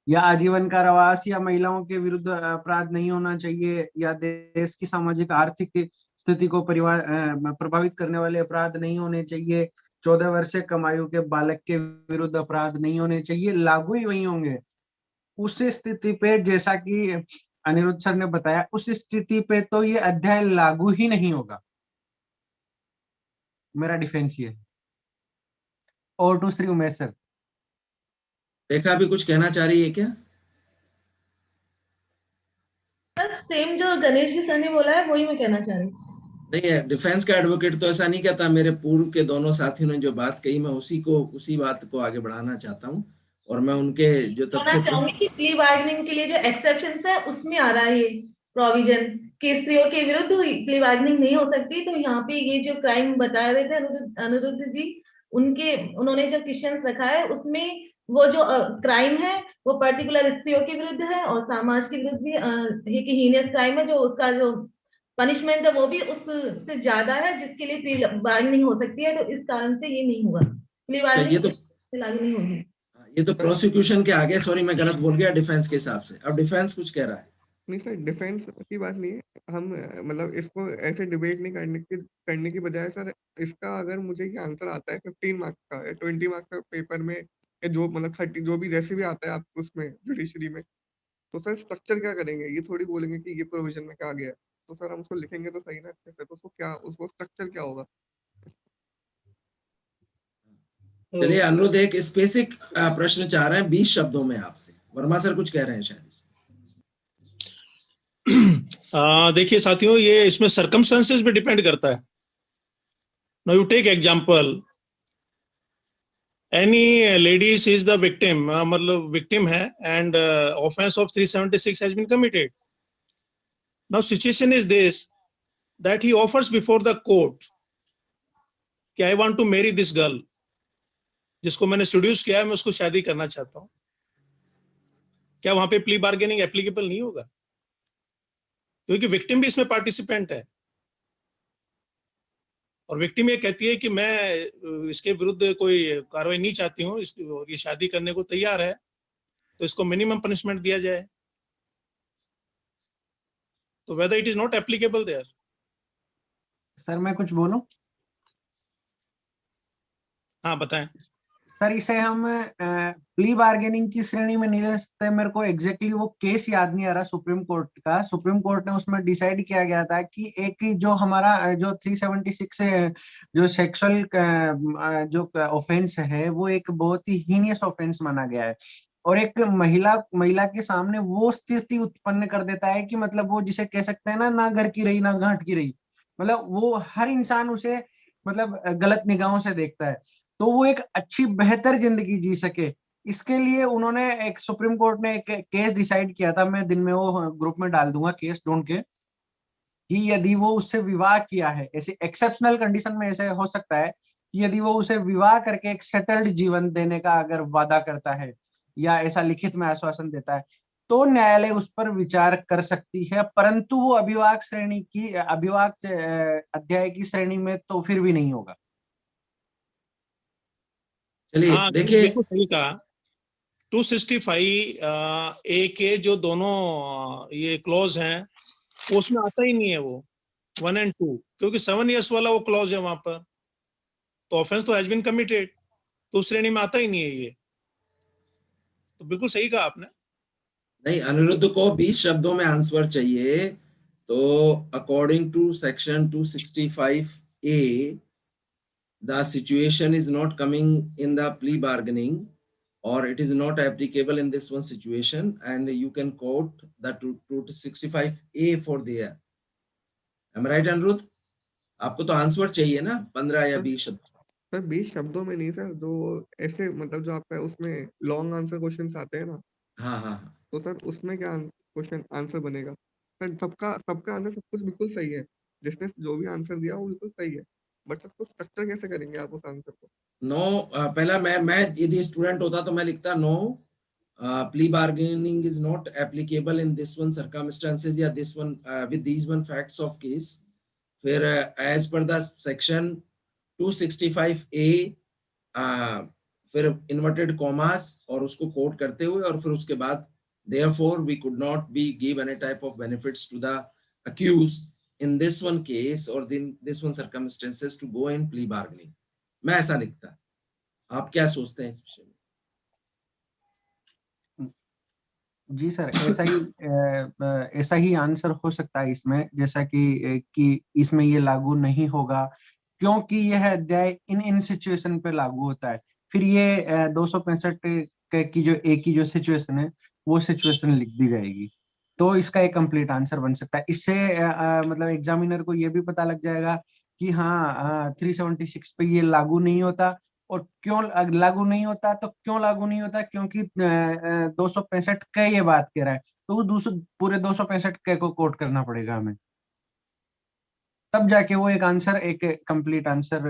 या आजीवन कारावास या महिलाओं के विरुद्ध अपराध नहीं होना चाहिए, या देश की सामाजिक आर्थिक स्थिति को प्रभावित करने वाले अपराध नहीं होने चाहिए, 14 वर्ष से कम आयु के बालक के विरुद्ध अपराध नहीं होने चाहिए, लागू ही वही होंगे। उस स्थिति पे जैसा कि अनिरुद्ध सर ने बताया, उस स्थिति पे तो ये अध्याय लागू ही नहीं होगा। मेरा डिफेंस ये है। और दूसरी उमेश सर, रेखा भी कुछ कहना चाह रही है क्या? सेम जो गणेश जी सर ने बोला है वही मैं कहना चाह रही हूँ। नहीं है, डिफेंस का एडवोकेट तो ऐसा नहीं कहता। मेरे पूर्व के दोनों साथियों ने जो बात कही, मैं उसी बात को आगे बढ़ाना चाहता हूँ, और मैं उनके जो तथ्य कि प्ली बार्गेनिंग के लिए जो एक्सेप्शंस है उसमें आ रहा है ये प्रोविजन कि स्त्रियों के विरुद्ध प्ली बार्गेनिंग नहीं हो सकती। तो यहाँ पे ये जो क्राइम बता रहे थे अनिरुद्ध जी, उन्होंने जो क्वेश्चन रखा है उसमें वो जो क्राइम है वो पर्टिकुलर स्त्रियों के विरुद्ध है और समाज के विरुद्ध भी एक हीनियस क्राइम है, जो उसका जो पनिशमेंट है वो भी उससे ज्यादा है, जिसके लिए प्ली बार्गेनिंग हो सकती है। तो इस कारण से ये नहीं होगा, प्ली बार्गेनिंग लागू नहीं होगी। ये तो प्रोसिक्यूशन के आगे, सॉरी मैं गलत बोल गया, डिफेंस के हिसाब से। अब डिफेंस कुछ कह रहा है। नहीं सर, डिफेंस की बात नहीं है, हम मतलब इसको ऐसे डिबेट नहीं करने की बजाय सर, इसका अगर मुझे ये आंसर आता है 15 मार्क्स का या 20 मार्क्स का पेपर में, या जो मतलब 30 जो भी जैसे भी आता है आपको उसमें जुडिशरी में, तो सर स्ट्रक्चर क्या करेंगे? ये थोड़ी बोलेंगे कि ये प्रोविजन में क्या गया, तो सर हम उसको लिखेंगे तो सही ना अच्छे से, तो उसको स्ट्रक्चर क्या होगा? चलिए अनुरोध, एक स्पेसिफिक प्रश्न चाह रहे हैं 20 शब्दों में आपसे। वर्मा सर कुछ कह रहे हैं शायद। देखिए साथियों, ये इसमें सर्कमस्टेंसेस पे डिपेंड करता है। Now you take example, any lady is the victim, मतलब विक्टिम है and offence of 376 has been committed. Now situation is this that he offers before the court कि I want to marry this girl, जिसको मैंने seduces किया है, मैं उसको शादी करना चाहता हूं, क्या वहां पे प्ली बार्गेनिंग एप्लीकेबल नहीं होगा? क्योंकि विक्टिम भी इसमें पार्टिसिपेंट है, और विक्टिम ये कहती है कि मैं इसके विरुद्ध कोई कार्रवाई नहीं चाहती हूँ, ये शादी करने को तैयार है, तो इसको मिनिमम पनिशमेंट दिया जाए। तो whether it is not applicable there. Sir मैं कुछ बोलूं? हाँ बताएं। सर इसे हम प्ली बार्गेनिंग की श्रेणी में नहीं ले सकते। मेरे को एग्जैक्टली वो केस याद नहीं आ रहा सुप्रीम कोर्ट का। सुप्रीम कोर्ट ने उसमें डिसाइड किया गया था कि एक जो हमारा जो 376 है, जो सेक्सुअल जो ऑफेंस है, वो एक बहुत ही हीनियस ऑफेंस माना गया है, और एक महिला के सामने वो स्थिति उत्पन्न कर देता है कि मतलब वो जिसे कह सकते हैं ना घर की रही ना घाट की रही, मतलब वो हर इंसान उसे मतलब गलत निगाहों से देखता है, तो वो एक अच्छी बेहतर जिंदगी जी सके, इसके लिए उन्होंने एक सुप्रीम कोर्ट ने एक केस डिसाइड किया था। मैं दिन में वो ग्रुप में डाल दूंगा केस ढूंढ के, कि यदि वो उससे विवाह किया है, ऐसे एक्सेप्शनल कंडीशन में ऐसे हो सकता है कि यदि वो उसे विवाह करके एक सेटल्ड जीवन देने का अगर वादा करता है या ऐसा लिखित में आश्वासन देता है, तो न्यायालय उस पर विचार कर सकती है, परंतु वो अभिभावक श्रेणी की अभिभावक अध्याय की श्रेणी में तो फिर भी नहीं होगा। चलिए हाँ देखिए, बिल्कुल सही कहा। 265 ए के जो दोनों ये क्लॉज हैं, उसमें आता ही नहीं है वो 1 और 2, क्योंकि 7 इयर्स वाला वो क्लॉज है वहां पर, तो ऑफेंस तो हैज बीन कमिटेड, तो उस श्रेणी में आता ही नहीं है ये। तो बिल्कुल सही कहा आपने। नहीं, अनिरुद्ध को 20 शब्दों में आंसर चाहिए, तो according to section 265A the situation is not coming in the plea bargaining, or it is not applicable in this one situation, and you can quote the 265A for there. Am I right, Anirudh? आपको तो answer चाहिए ना 15 या 20 शब्द। Sir 20 शब्दों में नहीं sir, जो ऐसे मतलब जो आपका उसमें लॉन्ग आंसर क्वेश्चंस आते हैं ना, हाँ हाँ, तो सर उसमें क्या क्वेश्चन आंसर बनेगा? सर सबका आंसर सब कुछ बिल्कुल सही है, जिसने जो भी आंसर दिया वो बिल्कुल सही है, बट सर उसको स्ट्रक्चर कैसे करेंगे आप उस आंसर को? नो, पहला मैं यदि स्टूडेंट होता तो मैं लिखता no, plea bargaining is not applicable in this one circumstances या this one with these one facts of case। फिर as per the section 265A फिर इन्वर्टेड कॉमास और उसको कोट करते हुए, और फिर उसके बाद therefore we could not be give any type of benefits to the accused in this one case or in this one circumstances to go in plea bargaining। मैं ऐसा लिखता। आप क्या सोचते हैं इस विषय में? जी सर, ऐसा ही आंसर हो सकता है इसमें, जैसा कि इसमें ये लागू नहीं होगा क्योंकि यह अध्याय इन सिचुएशन पे लागू होता है। फिर ये 265 की जो ए की जो सिचुएशन है वो सिचुएशन लिख दी जाएगी, तो इसका एक कंप्लीट आंसर बन सकता है। इससे मतलब एग्जामिनर को ये भी पता लग जाएगा कि हाँ 376 पे ये लागू नहीं होता, और क्यों लागू नहीं होता, तो क्यों लागू नहीं होता, क्योंकि 265 क ये बात कह रहा है, तो वो पूरे 265 क को कोट करना पड़ेगा हमें, तब जाके वो एक आंसर एक कंप्लीट आंसर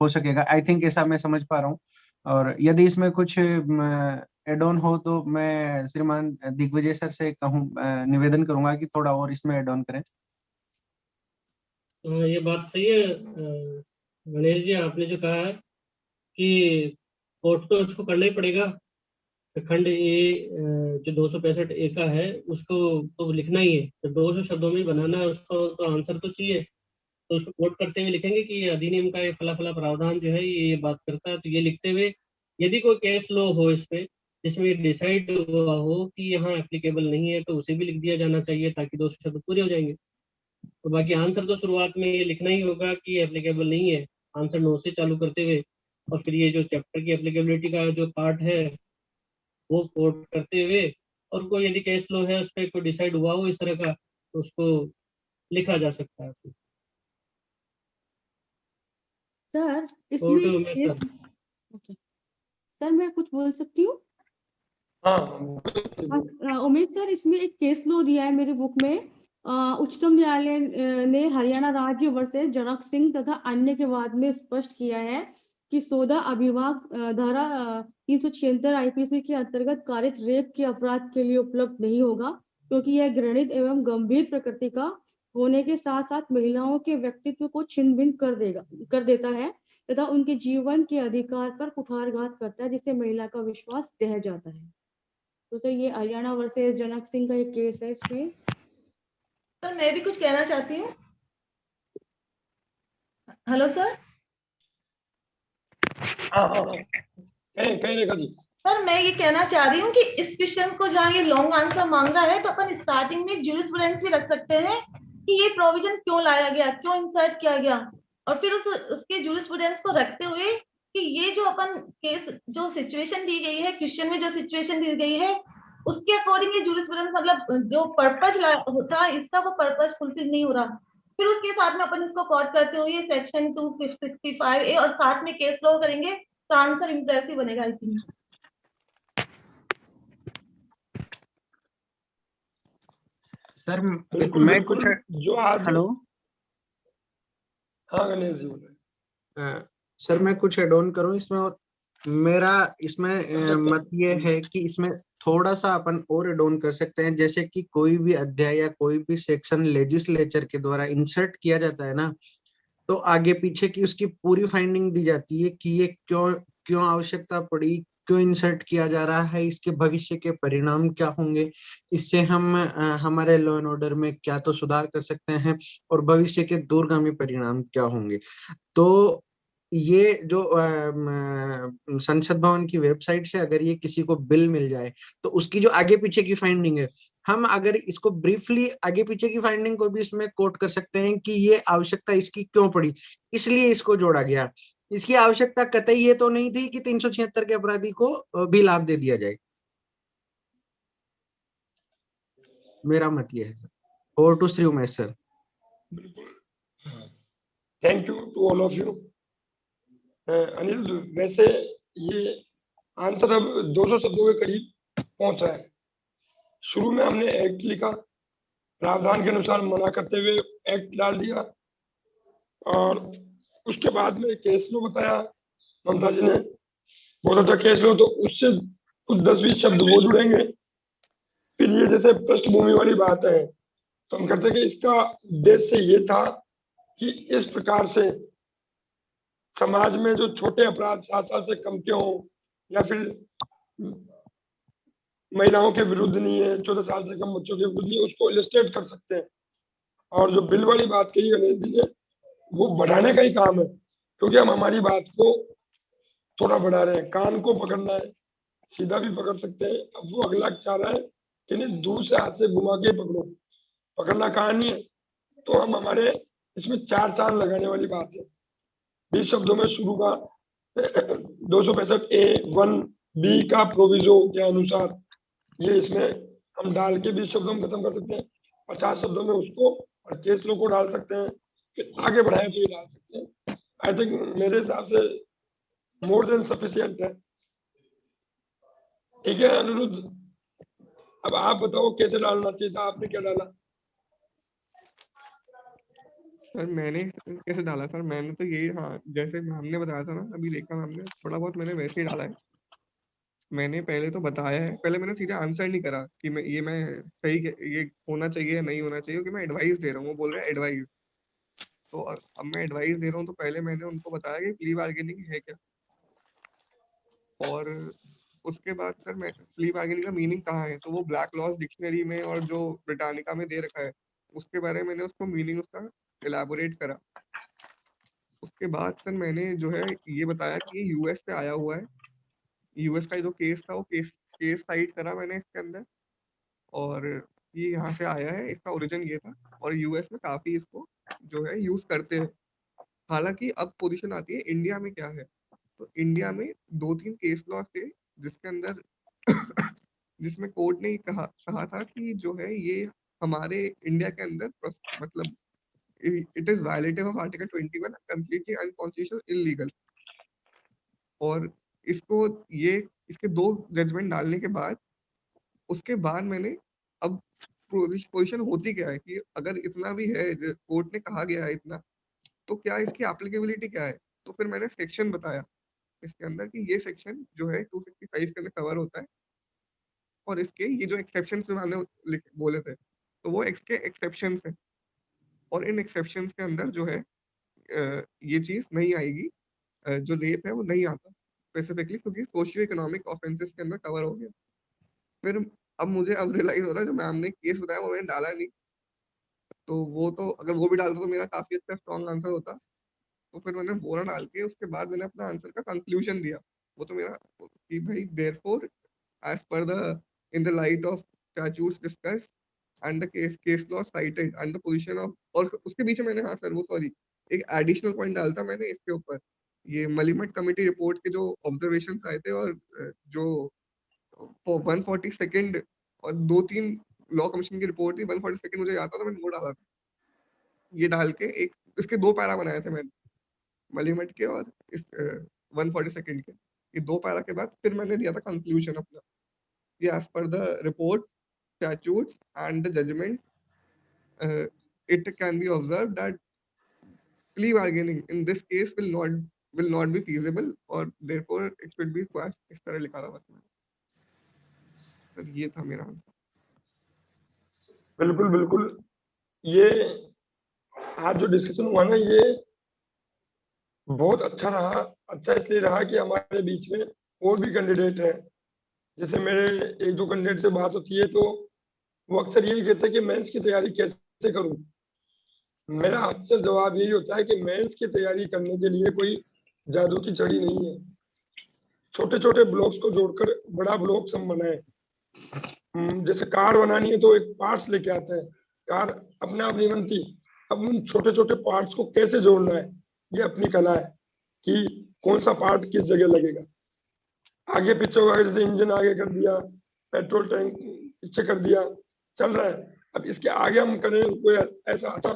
हो सकेगा। आई थिंक ऐसा मैं समझ पा रहा हूँ, और यदि इसमें कुछ एड ऑन हो तो मैं श्रीमान दिग्विजय सर से निवेदन करूंगा कि थोड़ा और इसमें एड ऑन करें। ये बात सही है गणेश जी, आपने जो कहा है कि कोर्ट तो उसको करना ही पड़ेगा, खंड ए जो 265 ए का है उसको तो लिखना ही है, तो 200 शब्दों में बनाना है उसको, तो आंसर तो चाहिए, तो उसको कोट करते हुए लिखेंगे कि अधिनियम का ये फला फला प्रावधान जो है ये बात करता है। तो ये लिखते हुए यदि कोई केस लो हो इस पे जिसमें डिसाइड हुआ हो कि यहाँ एप्लीकेबल नहीं है, तो उसे भी लिख दिया जाना चाहिए ताकि 200 शब्द पूरे हो जाएंगे। तो बाकी आंसर तो शुरुआत में ये लिखना ही होगा कि एप्लीकेबल नहीं है, आंसर नो से चालू करते हुए, और फिर ये जो चैप्टर की एप्लीकेबिलिटी का जो पार्ट है वो कोट करते हुए, और कोई यदि केस लो है उस पर कोई डिसाइड हुआ हो इस तरह का, तो उसको लिखा जा सकता है। सर कोर्ट इसमें में सर ओके सर, मैं कुछ बोल सकती हूँ? हाँ उमेश सर, इसमें एक केस लो दिया है मेरे बुक में उच्चतम न्यायालय ने हरियाणा राज्य वर्सेस जनक सिंह तथा अन्य के वाद में स्पष्ट किया है कि सौदा अभिभाग धारा 376 आईपीसी के अंतर्गत कारित रेप के अपराध के लिए उपलब्ध नहीं होगा, क्योंकि यह घृणित एवं गंभीर प्रकृति का होने के साथ साथ महिलाओं के व्यक्तित्व को छिन्न भिन्न कर देता है तथा उनके जीवन के अधिकार पर कुठारघात करता है, जिससे महिला का विश्वास ढह जाता है। तो सर ये हरियाणा वर्सेस जनक सिंह का एक केस है। इसमें सर मैं भी कुछ कहना चाहती हूँ। Hello sir. हाँ कहीं रेखा जी। सर मैं ये कहना चाह रही हूँ कि इस क्वेश्चन को जहाँ ये लॉन्ग आंसर मांग रहा है तो अपन स्टार्टिंग में ज्यूरिस्प्रूडेंस भी रख सकते हैं कि ये प्रोविजन क्यों लाया गया, क्यों इंसर्ट किया गया, और फिर उसके ज्यूरिस्प्रूडेंस को रखते हुए कि ये जो अपन केस जो सिचुएशन दी गई है, क्वेश्चन में जो सिचुएशन दी गई है उसके अकॉर्डिंग ये ज्यूरिस्प्रूडेंस मतलब जो पर्पज था इसका वो पर्पज फुलफिल नहीं हो रहा, फिर उसके साथ में अपन इसको कोट करते हुए सेक्शन 265A और साथ में केस लॉ करेंगे तो आंसर इंप्रेसिव बनेगा आई थिंक। सर बिल्कुल मैं बिल्कुल कुछ जो आज हेलो हाँ गणेश जी बोले। सर मैं कुछ एड ऑन करूं इसमें, और मेरा इसमें मत ये है कि इसमें थोड़ा सा अपन और एड ऑन कर सकते हैं, जैसे कि कोई भी अध्याय या कोई भी सेक्शन लेजिस्लेचर के द्वारा इंसर्ट किया जाता है ना, तो आगे पीछे की उसकी पूरी फाइंडिंग दी जाती है कि ये क्यों क्यों आवश्यकता पड़ी, क्यों इंसर्ट किया जा रहा है, इसके भविष्य के परिणाम क्या होंगे, इससे हम हमारे लॉ एंड ऑर्डर में क्या तो सुधार कर सकते हैं और भविष्य के दूरगामी परिणाम क्या होंगे। तो ये जो संसद भवन की वेबसाइट से अगर ये किसी को बिल मिल जाए तो उसकी जो आगे पीछे की फाइंडिंग है, हम अगर इसको ब्रीफली आगे पीछे की फाइंडिंग को भी इसमें कोट कर सकते हैं कि ये आवश्यकता इसकी क्यों पड़ी, इसलिए इसको जोड़ा गया। इसकी आवश्यकता कतई ये तो नहीं थी कि 376 के अपराधी को भी लाभ दे दिया जाए। मेरा मत ये है sir. Over to Shri Umesh sir. Thank you to all of you. Anil वैसे ये आंसर अब 200 शब्दों के करीब पहुंच रहा है। शुरू में हमने एक्ट लिखा, प्रावधान के अनुसार मना करते हुए एक्ट डाल दिया, और उसके बाद में केस लो बताया ममता जी ने, बहुत अच्छा केस लो, तो उससे कुछ 10-20 शब्द वो जुड़ेंगे। फिर ये जैसे पृष्ठभूमि वाली बात है तो हम कहते हैं कि इसका उद्देश्य ये था कि इस प्रकार से समाज में जो छोटे अपराध 7 साल से कम के हों या फिर महिलाओं के विरुद्ध नहीं है, 14 साल से कम बच्चों के विरुद्ध नहीं है, उसको इलस्ट्रेट कर सकते हैं। और जो बिल वाली बात कही गणेश जी ने, वो बढ़ाने का ही काम है, क्योंकि हम हमारी बात को थोड़ा बढ़ा रहे हैं। कान को पकड़ना है, सीधा भी पकड़ सकते हैं। अब वो अगला चाह रहा है कि नहीं दूर से हाथ से घुमा के पकड़ो, पकड़ना कान नहीं है। तो हम हमारे इसमें 4 चांद लगाने वाली बात है। 20 शब्दों में शुरू का 265A(1)(b) का प्रोविजो के अनुसार ये इसमें हम डाल के 20 शब्दों में खत्म कर सकते हैं। 50 शब्दों में उसको और केस लो को डाल सकते हैं, फिर आगे बढ़ाए तो ये डाल सकते हैं। आई थिंक मेरे हिसाब से मोर देन सफिशिएंट है। ठीक है अनिरुद्ध, अब आप बताओ कैसे डालना चाहिए था, आपने क्या डाला? सर मैंने कैसे डाला सर, मैंने तो यही, हाँ जैसे हमने बताया था ना अभी, देखा हमने थोड़ा बहुत मैंने वैसे ही डाला है। मैंने पहले तो बताया है, पहले मैंने सीधे आंसर नहीं करा कि मैं सही ये होना चाहिए या नहीं होना चाहिए, क्योंकि मैं एडवाइस दे रहा हूँ, वो बोल रहे हैं एडवाइस। तो अब मैं एडवाइस दे रहा हूँ तो पहले मैंने उनको बताया कि प्ली बार्गेनिंग है क्या, और उसके बाद सर मैं प्ली बार्गेनिंग का मीनिंग कहाँ है, तो वो ब्लैक लॉज डिक्शनरी में और जो ब्रिटानिका में दे रखा है उसके बारे में मैंने उसको मीनिंग उसका एलैबोरेट करा। उसके बाद सर मैंने जो है ये बताया कि ये यूएस से आया हुआ है, यूएस का जो केस था वो केस साइट करा मैंने इसके अंदर, और ये यहाँ से आया है, इसका ओरिजिन ये था, और यूएस में काफी इसको जो है यूज करते हैं। हालांकि अब पोजीशन आती है इंडिया में क्या है, तो इंडिया में 2-3 केस लॉ थे जिसके अंदर जिसमें कोर्ट ने कहा था कि जो है ये हमारे इंडिया के अंदर मतलब it is violative of article 21, completely unconstitutional, illegal. और इसको ये इसके 2 जजमेंट डालने के बाद उसके बाद मैंने अब पोजीशन होती क्या है कि अगर इतना भी है, कोर्ट ने कहा गया है इतना, तो क्या इसकी एप्लीकेबिलिटी क्या है? तो फिर मैंने सेक्शन बताया इसके अंदर कि ये सेक्शन जो है 265 के अंदर कवर होता है, और इसके ये जो एक्सेप्शंस मैंने बोले थे, तो वो इसके एक्सेप्शंस हैं, और इन एक्सेप्शंस के अंदर जो है ये चीज नहीं आएगी, जो रेप है वो नहीं आता स्पेसिफिकली, क्योंकि सोशियो इकोनॉमिक ऑफेंसेस के अंदर कवर हो गया। फिर अब मुझे अब रियलाइज हो रहा है, जो मैम ने केस बताया वो मैंने डाला नहीं, तो वो तो अगर वो भी डालता तो मेरा काफी अच्छा स्ट्रॉन्ग आंसर होता। तो फिर मैंने बोला डाल के, उसके बाद मैंने अपना आंसर का कंक्लूजन दिया। वो तो मेरा कि भाई therefore as per the in the light of statutes discussed and the case law cited and the position of, और उसके पीछे मैंने, हाँ सर वो सॉरी, एक एडिशनल पॉइंट डालता मैंने इसके ऊपर, ये मलिमट कमेटी रिपोर्ट के जो ऑब्जर्वेशंस आए थे, और जो 142nd और 2-3 लॉ कमीशन की रिपोर्ट थी, 142nd मुझे याद था, तो मैंने वो डाला था। ये डाल के एक इसके 2 पैरा बनाए थे मैंने, मलिमट के और इस 142nd के। ये 2 पैरा के बाद फिर मैंने दिया था कंक्लूजन अपना, ये as per the report, statutes and the judgment, it can be observed that plea bargaining in this case will not be feasible, or therefore it should be quashed। इस तरह लिखा था बस मैंने। तो ये था मेरा आंसर। बिल्कुल बिल्कुल, ये आज जो डिस्कशन हुआ ना, ये बहुत अच्छा रहा। अच्छा इसलिए रहा कि हमारे बीच में और भी कैंडिडेट हैं। जैसे मेरे 1-2 कैंडिडेट से बात होती है तो वो अक्सर यही कहते हैं कि मेंस की तैयारी कैसे करूं। मेरा अक्सर जवाब यही होता है कि मेंस की तैयारी करने के लिए कोई जादू की छड़ी नहीं है। छोटे छोटे ब्लॉक्स को जोड़कर बड़ा ब्लॉक हम बनाए। जैसे कार बनानी है तो एक पार्ट्स लेके आते हैं, कार अपने आप नहीं बनती। अब उन छोटे छोटे पार्ट्स को कैसे जोड़ना है, ये अपनी कला है कि कौन सा पार्ट किस जगह लगेगा। आगे पीछे होगा, जैसे इंजन आगे कर दिया, पेट्रोल टैंक पीछे कर दिया, चल रहा है। अब इसके आगे हम करें कोई ऐसा अच्छा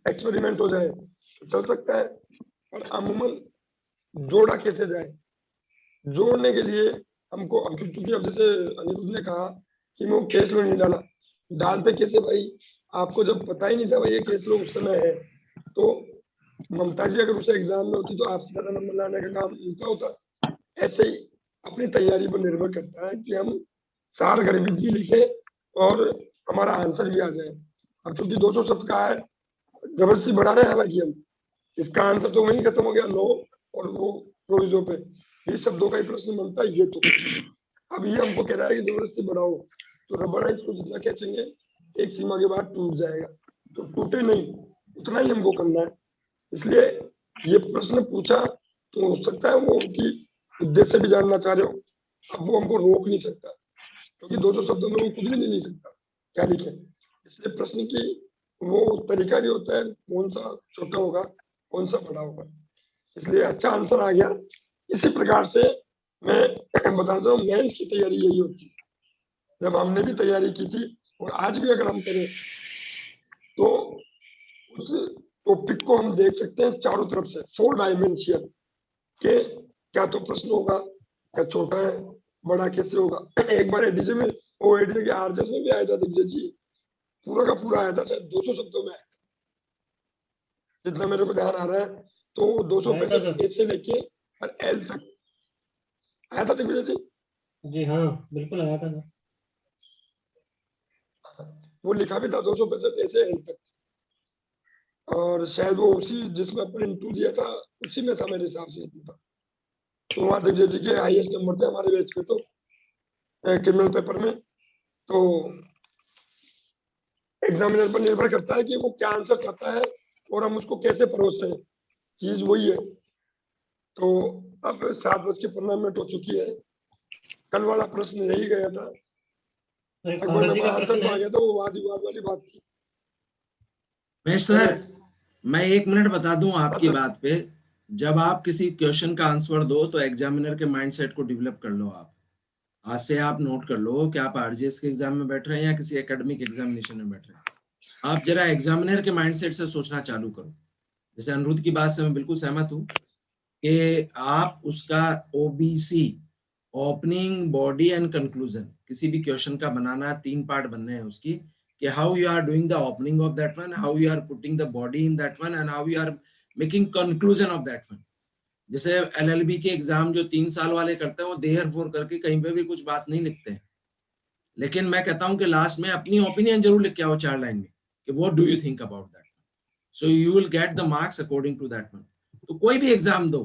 एक्सपेरिमेंट हो जाए तो चल सकता है, और अमूमन जोड़ा कैसे जाए, जोड़ने के लिए हमको, क्योंकि अब जैसे अनिरुद्ध ने कहा कि मैं वो केस लो नहीं डाला, डालते कैसे भाई? आपको जब पता ही नहीं था भाई ये केस लो उस समय है, तो ममता जी अगर उसे एग्जाम में होती तो आपसे ज्यादा नंबर लाने का काम उनका होता। ऐसे ही अपनी तैयारी पर निर्भर करता है कि हम सार गरीबी भी लिखे और हमारा आंसर भी आ जाए। अब चूंकि 200 शब्द का है, जबरदस्ती बढ़ा रहे हैं, हालांकि हम इसका आंसर तो वहीं खत्म हो गया, लो और वो प्रोविजो पे 20 शब्दों का ही प्रश्न बनता है। ये तो अब ये हमको कह रहा है कि जबरदस्ती बढ़ाओ, तो रबड़ है, इसको जितना खींचेंगे एक सीमा के बाद टूट जाएगा, तो टूटे नहीं, उतना ही हमको करना है। इसलिए ये प्रश्न पूछा तो हो सकता है वो उनकी उद्देश्य भी जानना चाह रहे हो, अब वो हमको रोक नहीं सकता, क्योंकि 200 शब्दों में वो खुद भी नहीं लिख सकता क्या लिखे। इसलिए प्रश्न की वो तरीका भी होता है, कौन सा छोटा होगा कौन सा बड़ा होगा। इसलिए अच्छा आंसर आ गया। इसी प्रकार से मैं बताता हूँ, मेंस की तैयारी यही होती है। जब हमने भी तैयारी की थी और आज भी अगर हम करें तो उस टॉपिक को हम देख सकते हैं चारों तरफ से, 4 डायमेंशन के। क्या तो प्रश्न होगा, क्या छोटा है, बड़ा कैसे होगा। एक बार एडीजे में, वो एडीजे के आरजेस में भी आया था दिग्विजय जी, पूरा का पूरा आया था, शायद 200 शब्दों में आया था, जितना मेरे को ध्यान आ रहा है। तो 265 ए से लेके और एल तक आया था दिग्विजय जी। जी हाँ, बिल्कुल आया था। वो लिखा भी था 265 ए से एल तक, और शायद वो उसी जिसमें अपन इंटू दिया था उसी में था मेरे हिसाब से। तो वहाँ दिग्विजय जी के हाईएस्ट नंबर थे हमारे बैच पे, तो क्रिमिनल पेपर में। तो एग्जामिनर पर निर्भर करता है कि वो क्या आंसर चाहता है और हम उसको कैसे परोसते हैं, चीज वही है। तो अब 7:15 हो चुकी है। कल वाला प्रश्न यही गया था, आंसर तो आ गया था, वो वाद विवाद वाली बात थी। महेश सर, मैं 1 मिनट बता दूं आपकी बात पे। जब आप किसी क्वेश्चन का आंसर दो तो एग्जामिनर के माइंडसेट को डेवलप कर लो। आप आज से आप नोट कर लो कि आप आरजीएस के एग्जाम में बैठ रहे हैं या किसी एकेडमिक एग्जामिनेशन में बैठ रहे हैं। आप जरा एग्जामिनर के माइंडसेट से सोचना चालू करो। जैसे अनिरुद्ध की बात से मैं बिल्कुल सहमत हूँ कि आप उसका OBC, opening, body and conclusion, किसी भी क्वेश्चन का बनाना, 3 पार्ट बनने हैं उसकी, कि how you are doing the opening of that one, how you are putting the body in that one, and how you are making conclusion of that one. जैसे LLB के exam जो 3 साल वाले करते हैं वो देयरफॉर करके कहीं पे भी कुछ बात नहीं लिखते हैं, लेकिन मैं कहता हूं कि लास्ट में अपनी ओपिनियन जरूर लिख के आओ 4 लाइन में कि what do you think about that, so you will get the marks according to that one. तो कोई भी एग्जाम दो,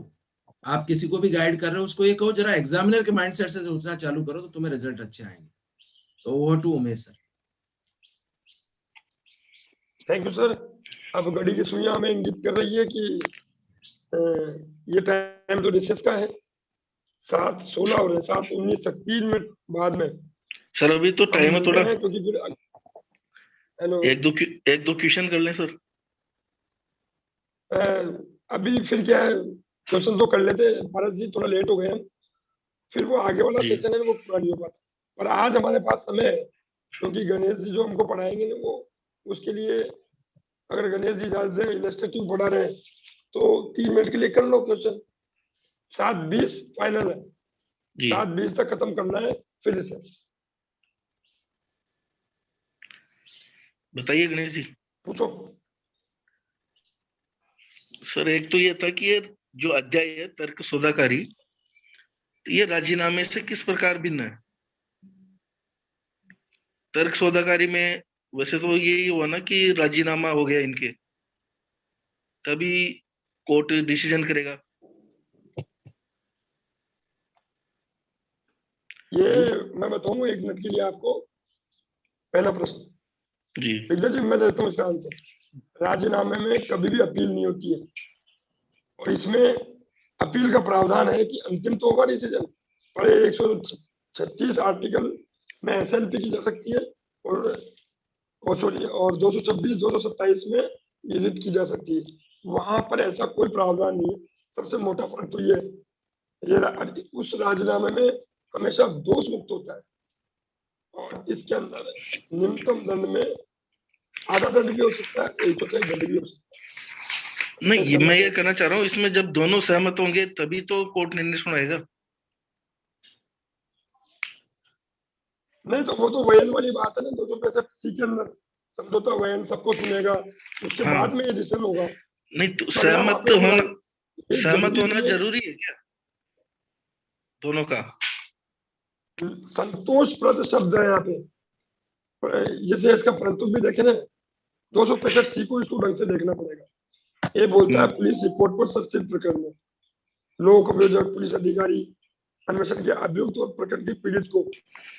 आप किसी को भी गाइड कर रहे हो उसको ये कहो जरा एग्जामिनर के माइंडसेट से सोचना चालू करो तो तुम्हें रिजल्ट अच्छे आएंगे। तो over to Umesh sir. Thank you sir. अब घड़ी की सुइयां हमें इंगित कर रही है कि ये टाइम तो रिसेस का है, 7:16 हो रहे हैं, 7:19 तक 3 मिनट बाद में सर अभी तो टाइम है थोड़ा, क्योंकि फिर हेलो एक दो क्वेश्चन कर लें सर। अभी फिर क्या है, क्वेश्चन तो कर लेते हैं भरत जी, थोड़ा लेट हो गए हम, फिर वो आगे वाला जी। सेशन है वो पूरा नहीं हो पाता, पर आज हमारे पास समय है क्योंकि गणेश जी जो हमको पढ़ाएंगे ना वो उसके लिए अगर गणेश जी इजाजत दें इलस्ट्रेटिव पढ़ा रहे हैं तो 3 मिनट के लिए कर लो क्वेश्चन। 7:20 फाइनल है, जी 7:20 तक खत्म करना है, फिर रिसेस। बताइए गणेश जी। पूछो सर एक तो ये था कि ये जो अध्याय है तर्क सौदाकारी, तो ये राजीनामे से किस प्रकार भिन्न है? तर्क सौदाकारी में वैसे तो यही हुआ ना कि राजीनामा हो गया इनके, तभी कोर्ट डिसीजन करेगा। ये मैं बताऊं 1 मिनट के लिए आपको। पहला प्रश्न जी विजय जी मैं देता हूँ इसका आंसर। राजीनामे में कभी भी अपील नहीं होती है और इसमें अपील का प्रावधान है कि अंतिम तो होगा डिसीजन, पर 136 आर्टिकल में एसएलपी की जा सकती है और 226 227 में विजिट की जा सकती है। वहां पर ऐसा कोई प्रावधान नहीं है। सबसे मोटा फर्क तो ये उस राजीनामे में हमेशा दोष मुक्त होता है और इसके अंदर न्यूनतम दंड में आधा दंड भी हो सकता है, 1 दंड भी हो सकता है। नहीं, ये मैं ये कहना चाह रहा हूँ इसमें जब दोनों सहमत होंगे तभी तो कोर्ट निर्णय सुनाएगा। नहीं तो वो तो वयन वाली बात है ना, 265 के अंदर समझौता वयन सबको सुनेगा, उसके हाँ। बाद में ये डिसीजन होगा। नहीं तो परिणाम सहमत होना जरूरी है क्या दोनों का? संतोषप्रद शब्द है यहाँ पे, जैसे इसका परंतु भी देखे ना 265 को इसको ढंग से देखना पड़ेगा। ये बोलता है पुलिस रिपोर्ट पर सत्सित प्रकरण में लोक अभियोजक पुलिस अधिकारी अन्वेषण के अभियुक्त और प्रकरण के पीड़ित को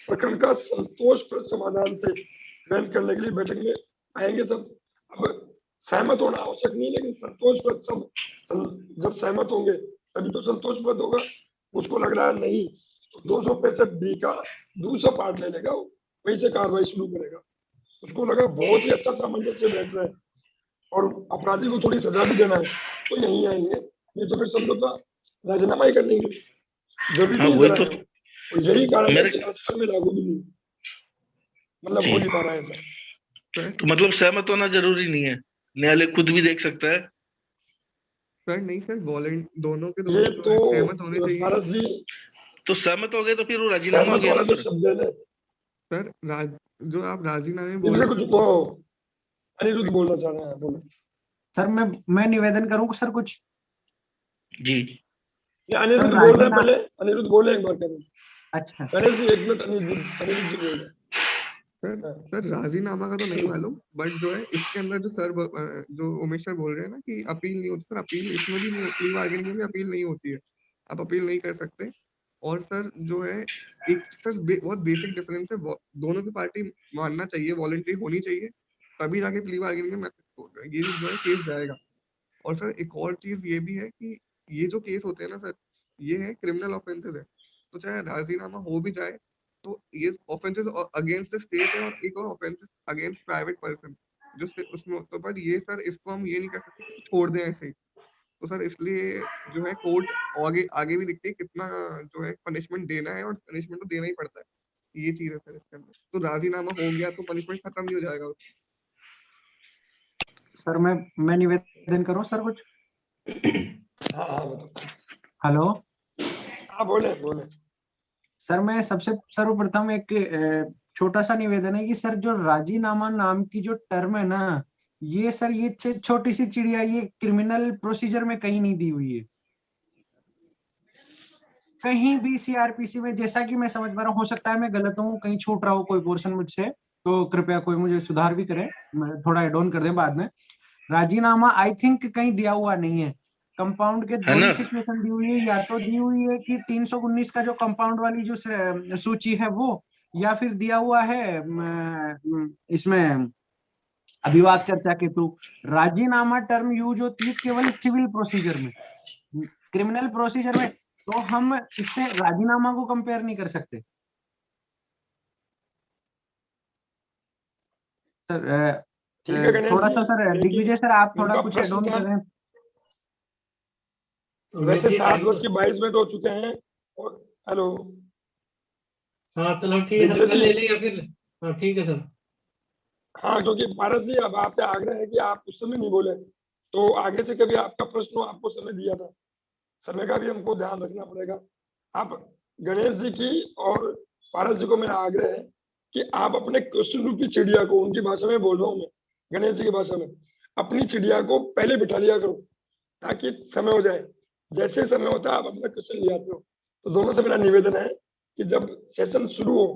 प्रकरण का संतोषप्रद समाधान से बयान करने के लिए बैठक में आएंगे सब। अब सहमत होना आवश्यक नहीं, लेकिन संतोषप्रद सब जब सहमत होंगे तभी तो संतोषप्रद होगा। उसको लग रहा है नहीं तो 265 का दूसरा पार्ट ले लेगा, वहीं से कार्रवाई शुरू करेगा। उसको लगा बहुत ही अच्छा सामंजस्य बैठ रहा है और अपराधी को थोड़ी सजा भी देना है तो यहीं आएंगे, नहीं तो फिर समझौता राजीनामा ही कर लेंगे। जरूरी हाँ, नहीं वही है तो और यही कारण है कि राजस्थान में लागू भी नहीं, मतलब हो नहीं पा रहा है ऐसा। तो मतलब सहमत होना जरूरी नहीं है, न्यायालय खुद भी देख सकता है। सर नहीं सर, दोनों के ये दोनों तो सहमत होने चाहिए। भारत जी तो सहमत हो गए तो फिर वो राजीनामा हो सहमत गया ना वाला जो सर। शब्द है ना, सर जो आप राजीनामे बोल इनसे रहे कुछ हैं, कहो। अनिरुद्ध बोलना चाह रहे हैं, बोलो। सर मैं निवेदन करूं सर कुछ? जी ये अनिरुद्ध सर, बोल रहे हैं, राजीनामा- पहले अनिरुद्ध बोले एक बार करें। अच्छा गणेश जी 1 मिनट, अनिरुद्ध जी बोल रहे हैं। सर राजीनामा का तो नहीं मालूम, बट जो है इसके अंदर जो सर जो उमेश सर बोल रहे हैं ना कि अपील नहीं होती, सर अपील इसमें भी नहीं, प्ली बार्गेनिंग में भी अपील नहीं होती है, आप अपील नहीं कर सकते। और सर जो है एक सर बहुत बेसिक डिफरेंस है, दोनों की पार्टी मानना चाहिए, वॉलंटरी होनी चाहिए, तभी जाके प्ली बार्गेनिंग में ये जो है केस जाएगा। और सर एक और चीज ये भी है कि ये जो केस होते हैं ना सर, ये है क्रिमिनल ऑफेंसेस है, तो चाहे राजीनामा हो भी जाए तो ये ऑफेंसेस अगेंस्ट द स्टेट है और एक और ऑफेंसेस अगेंस्ट प्राइवेट पर्सन जो उसमें, तो पर ये सर इसको हम ये नहीं कर सकते कि छोड़ दें ऐसे ही। तो सर इसलिए जो है कोर्ट आगे भी दिखती है कितना जो है पनिशमेंट देना है, और पनिशमेंट तो देना ही पड़ता है। ये चीज है सर इसके अंदर। तो राजीनामा हो गया तो पनिशमेंट खत्म नहीं हो जाएगा। सर मैं निवेदन करूं सर कुछ? हाँ हाँ बताओ। हेलो हाँ बोले बोले। सर, मैं सबसे सर्वप्रथम एक छोटा सा निवेदन है कि सर जो राजीनामा नाम की जो टर्म है ना, ये सर ये छोटी सी चिड़िया ये क्रिमिनल प्रोसीजर में कहीं नहीं दी हुई है, कहीं भी सीआरपीसी में, जैसा कि मैं समझ पा रहा हूँ, हो सकता है मैं गलत हूँ, कहीं छूट रहा हो कोई पोर्शन मुझसे, तो कृपया कोई मुझे सुधार भी करे, मैं थोड़ा एड ऑन कर दें बाद में। राजीनामा आई थिंक कहीं दिया हुआ नहीं है, कंपाउंड के दो ही सिचुएशन दी हुई है, या तो दी हुई है कि 319 का जो कंपाउंड वाली जो सूची है वो, या फिर दिया हुआ है इसमें अभिवाद चर्चा के थ्रू। राजीनामा टर्म यूज होती है केवल सिविल प्रोसीजर में, क्रिमिनल प्रोसीजर में तो हम इससे राजीनामा को कंपेयर नहीं कर सकते। सर थोड़ा सा सर दिग्विजय सर आप थोड़ा कुछ एड ऑन करें। वैसे 7:22 हो चुके हैं और हेलो, हाँ चलो ठीक है सर, ले लिया फिर। हाँ ठीक है सर। हाँ, क्योंकि पारस जी अब आपसे आग्रह है कि आप उस समय नहीं बोले, तो आगे से कभी आपका प्रश्न हो, आपको समय दिया था, समय का भी हमको ध्यान रखना पड़ेगा। आप गणेश जी की और पारस जी को मेरा आग्रह है कि आप अपने क्वेश्चन रूपी चिड़िया को, उनकी भाषा में बोल रहा हूँ मैं, गणेश जी की भाषा में, अपनी चिड़िया को पहले बिठा लिया करो ताकि समय हो जाए। जैसे समय होता है आप अपना क्वेश्चन ले आते हो। तो दोनों से मेरा निवेदन है कि जब सेशन शुरू हो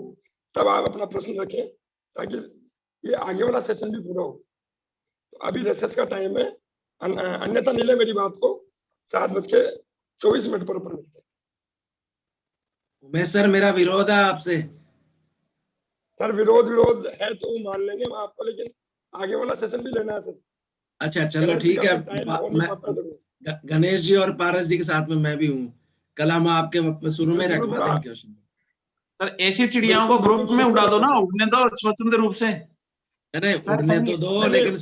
तब आप अपना प्रश्न रखें ताकि ये आगे वाला सेशन भी पूरा हो। तो अभी रिसेस का टाइम है, अन्यथा नहीं ले मेरी बात को, 7:24 पर मिलते हैं। मैं सर मेरा विरोध है आपसे। सर विरोध है तो मान लेंगे हम आपको, लेकिन आगे वाला सेशन भी लेना है सर। अच्छा चलो ठीक है, गणेश जी और पारस जी के साथ में मैं भी हूँ, कल हम आपके शुरू में रखवा देंगे क्वेश्चन। सर ऐसी चिड़ियाओं को ग्रुप में उड़ा दो ना, उड़ने दो स्वतंत्र रूप से। नहीं उड़ने तो दो, लेकिन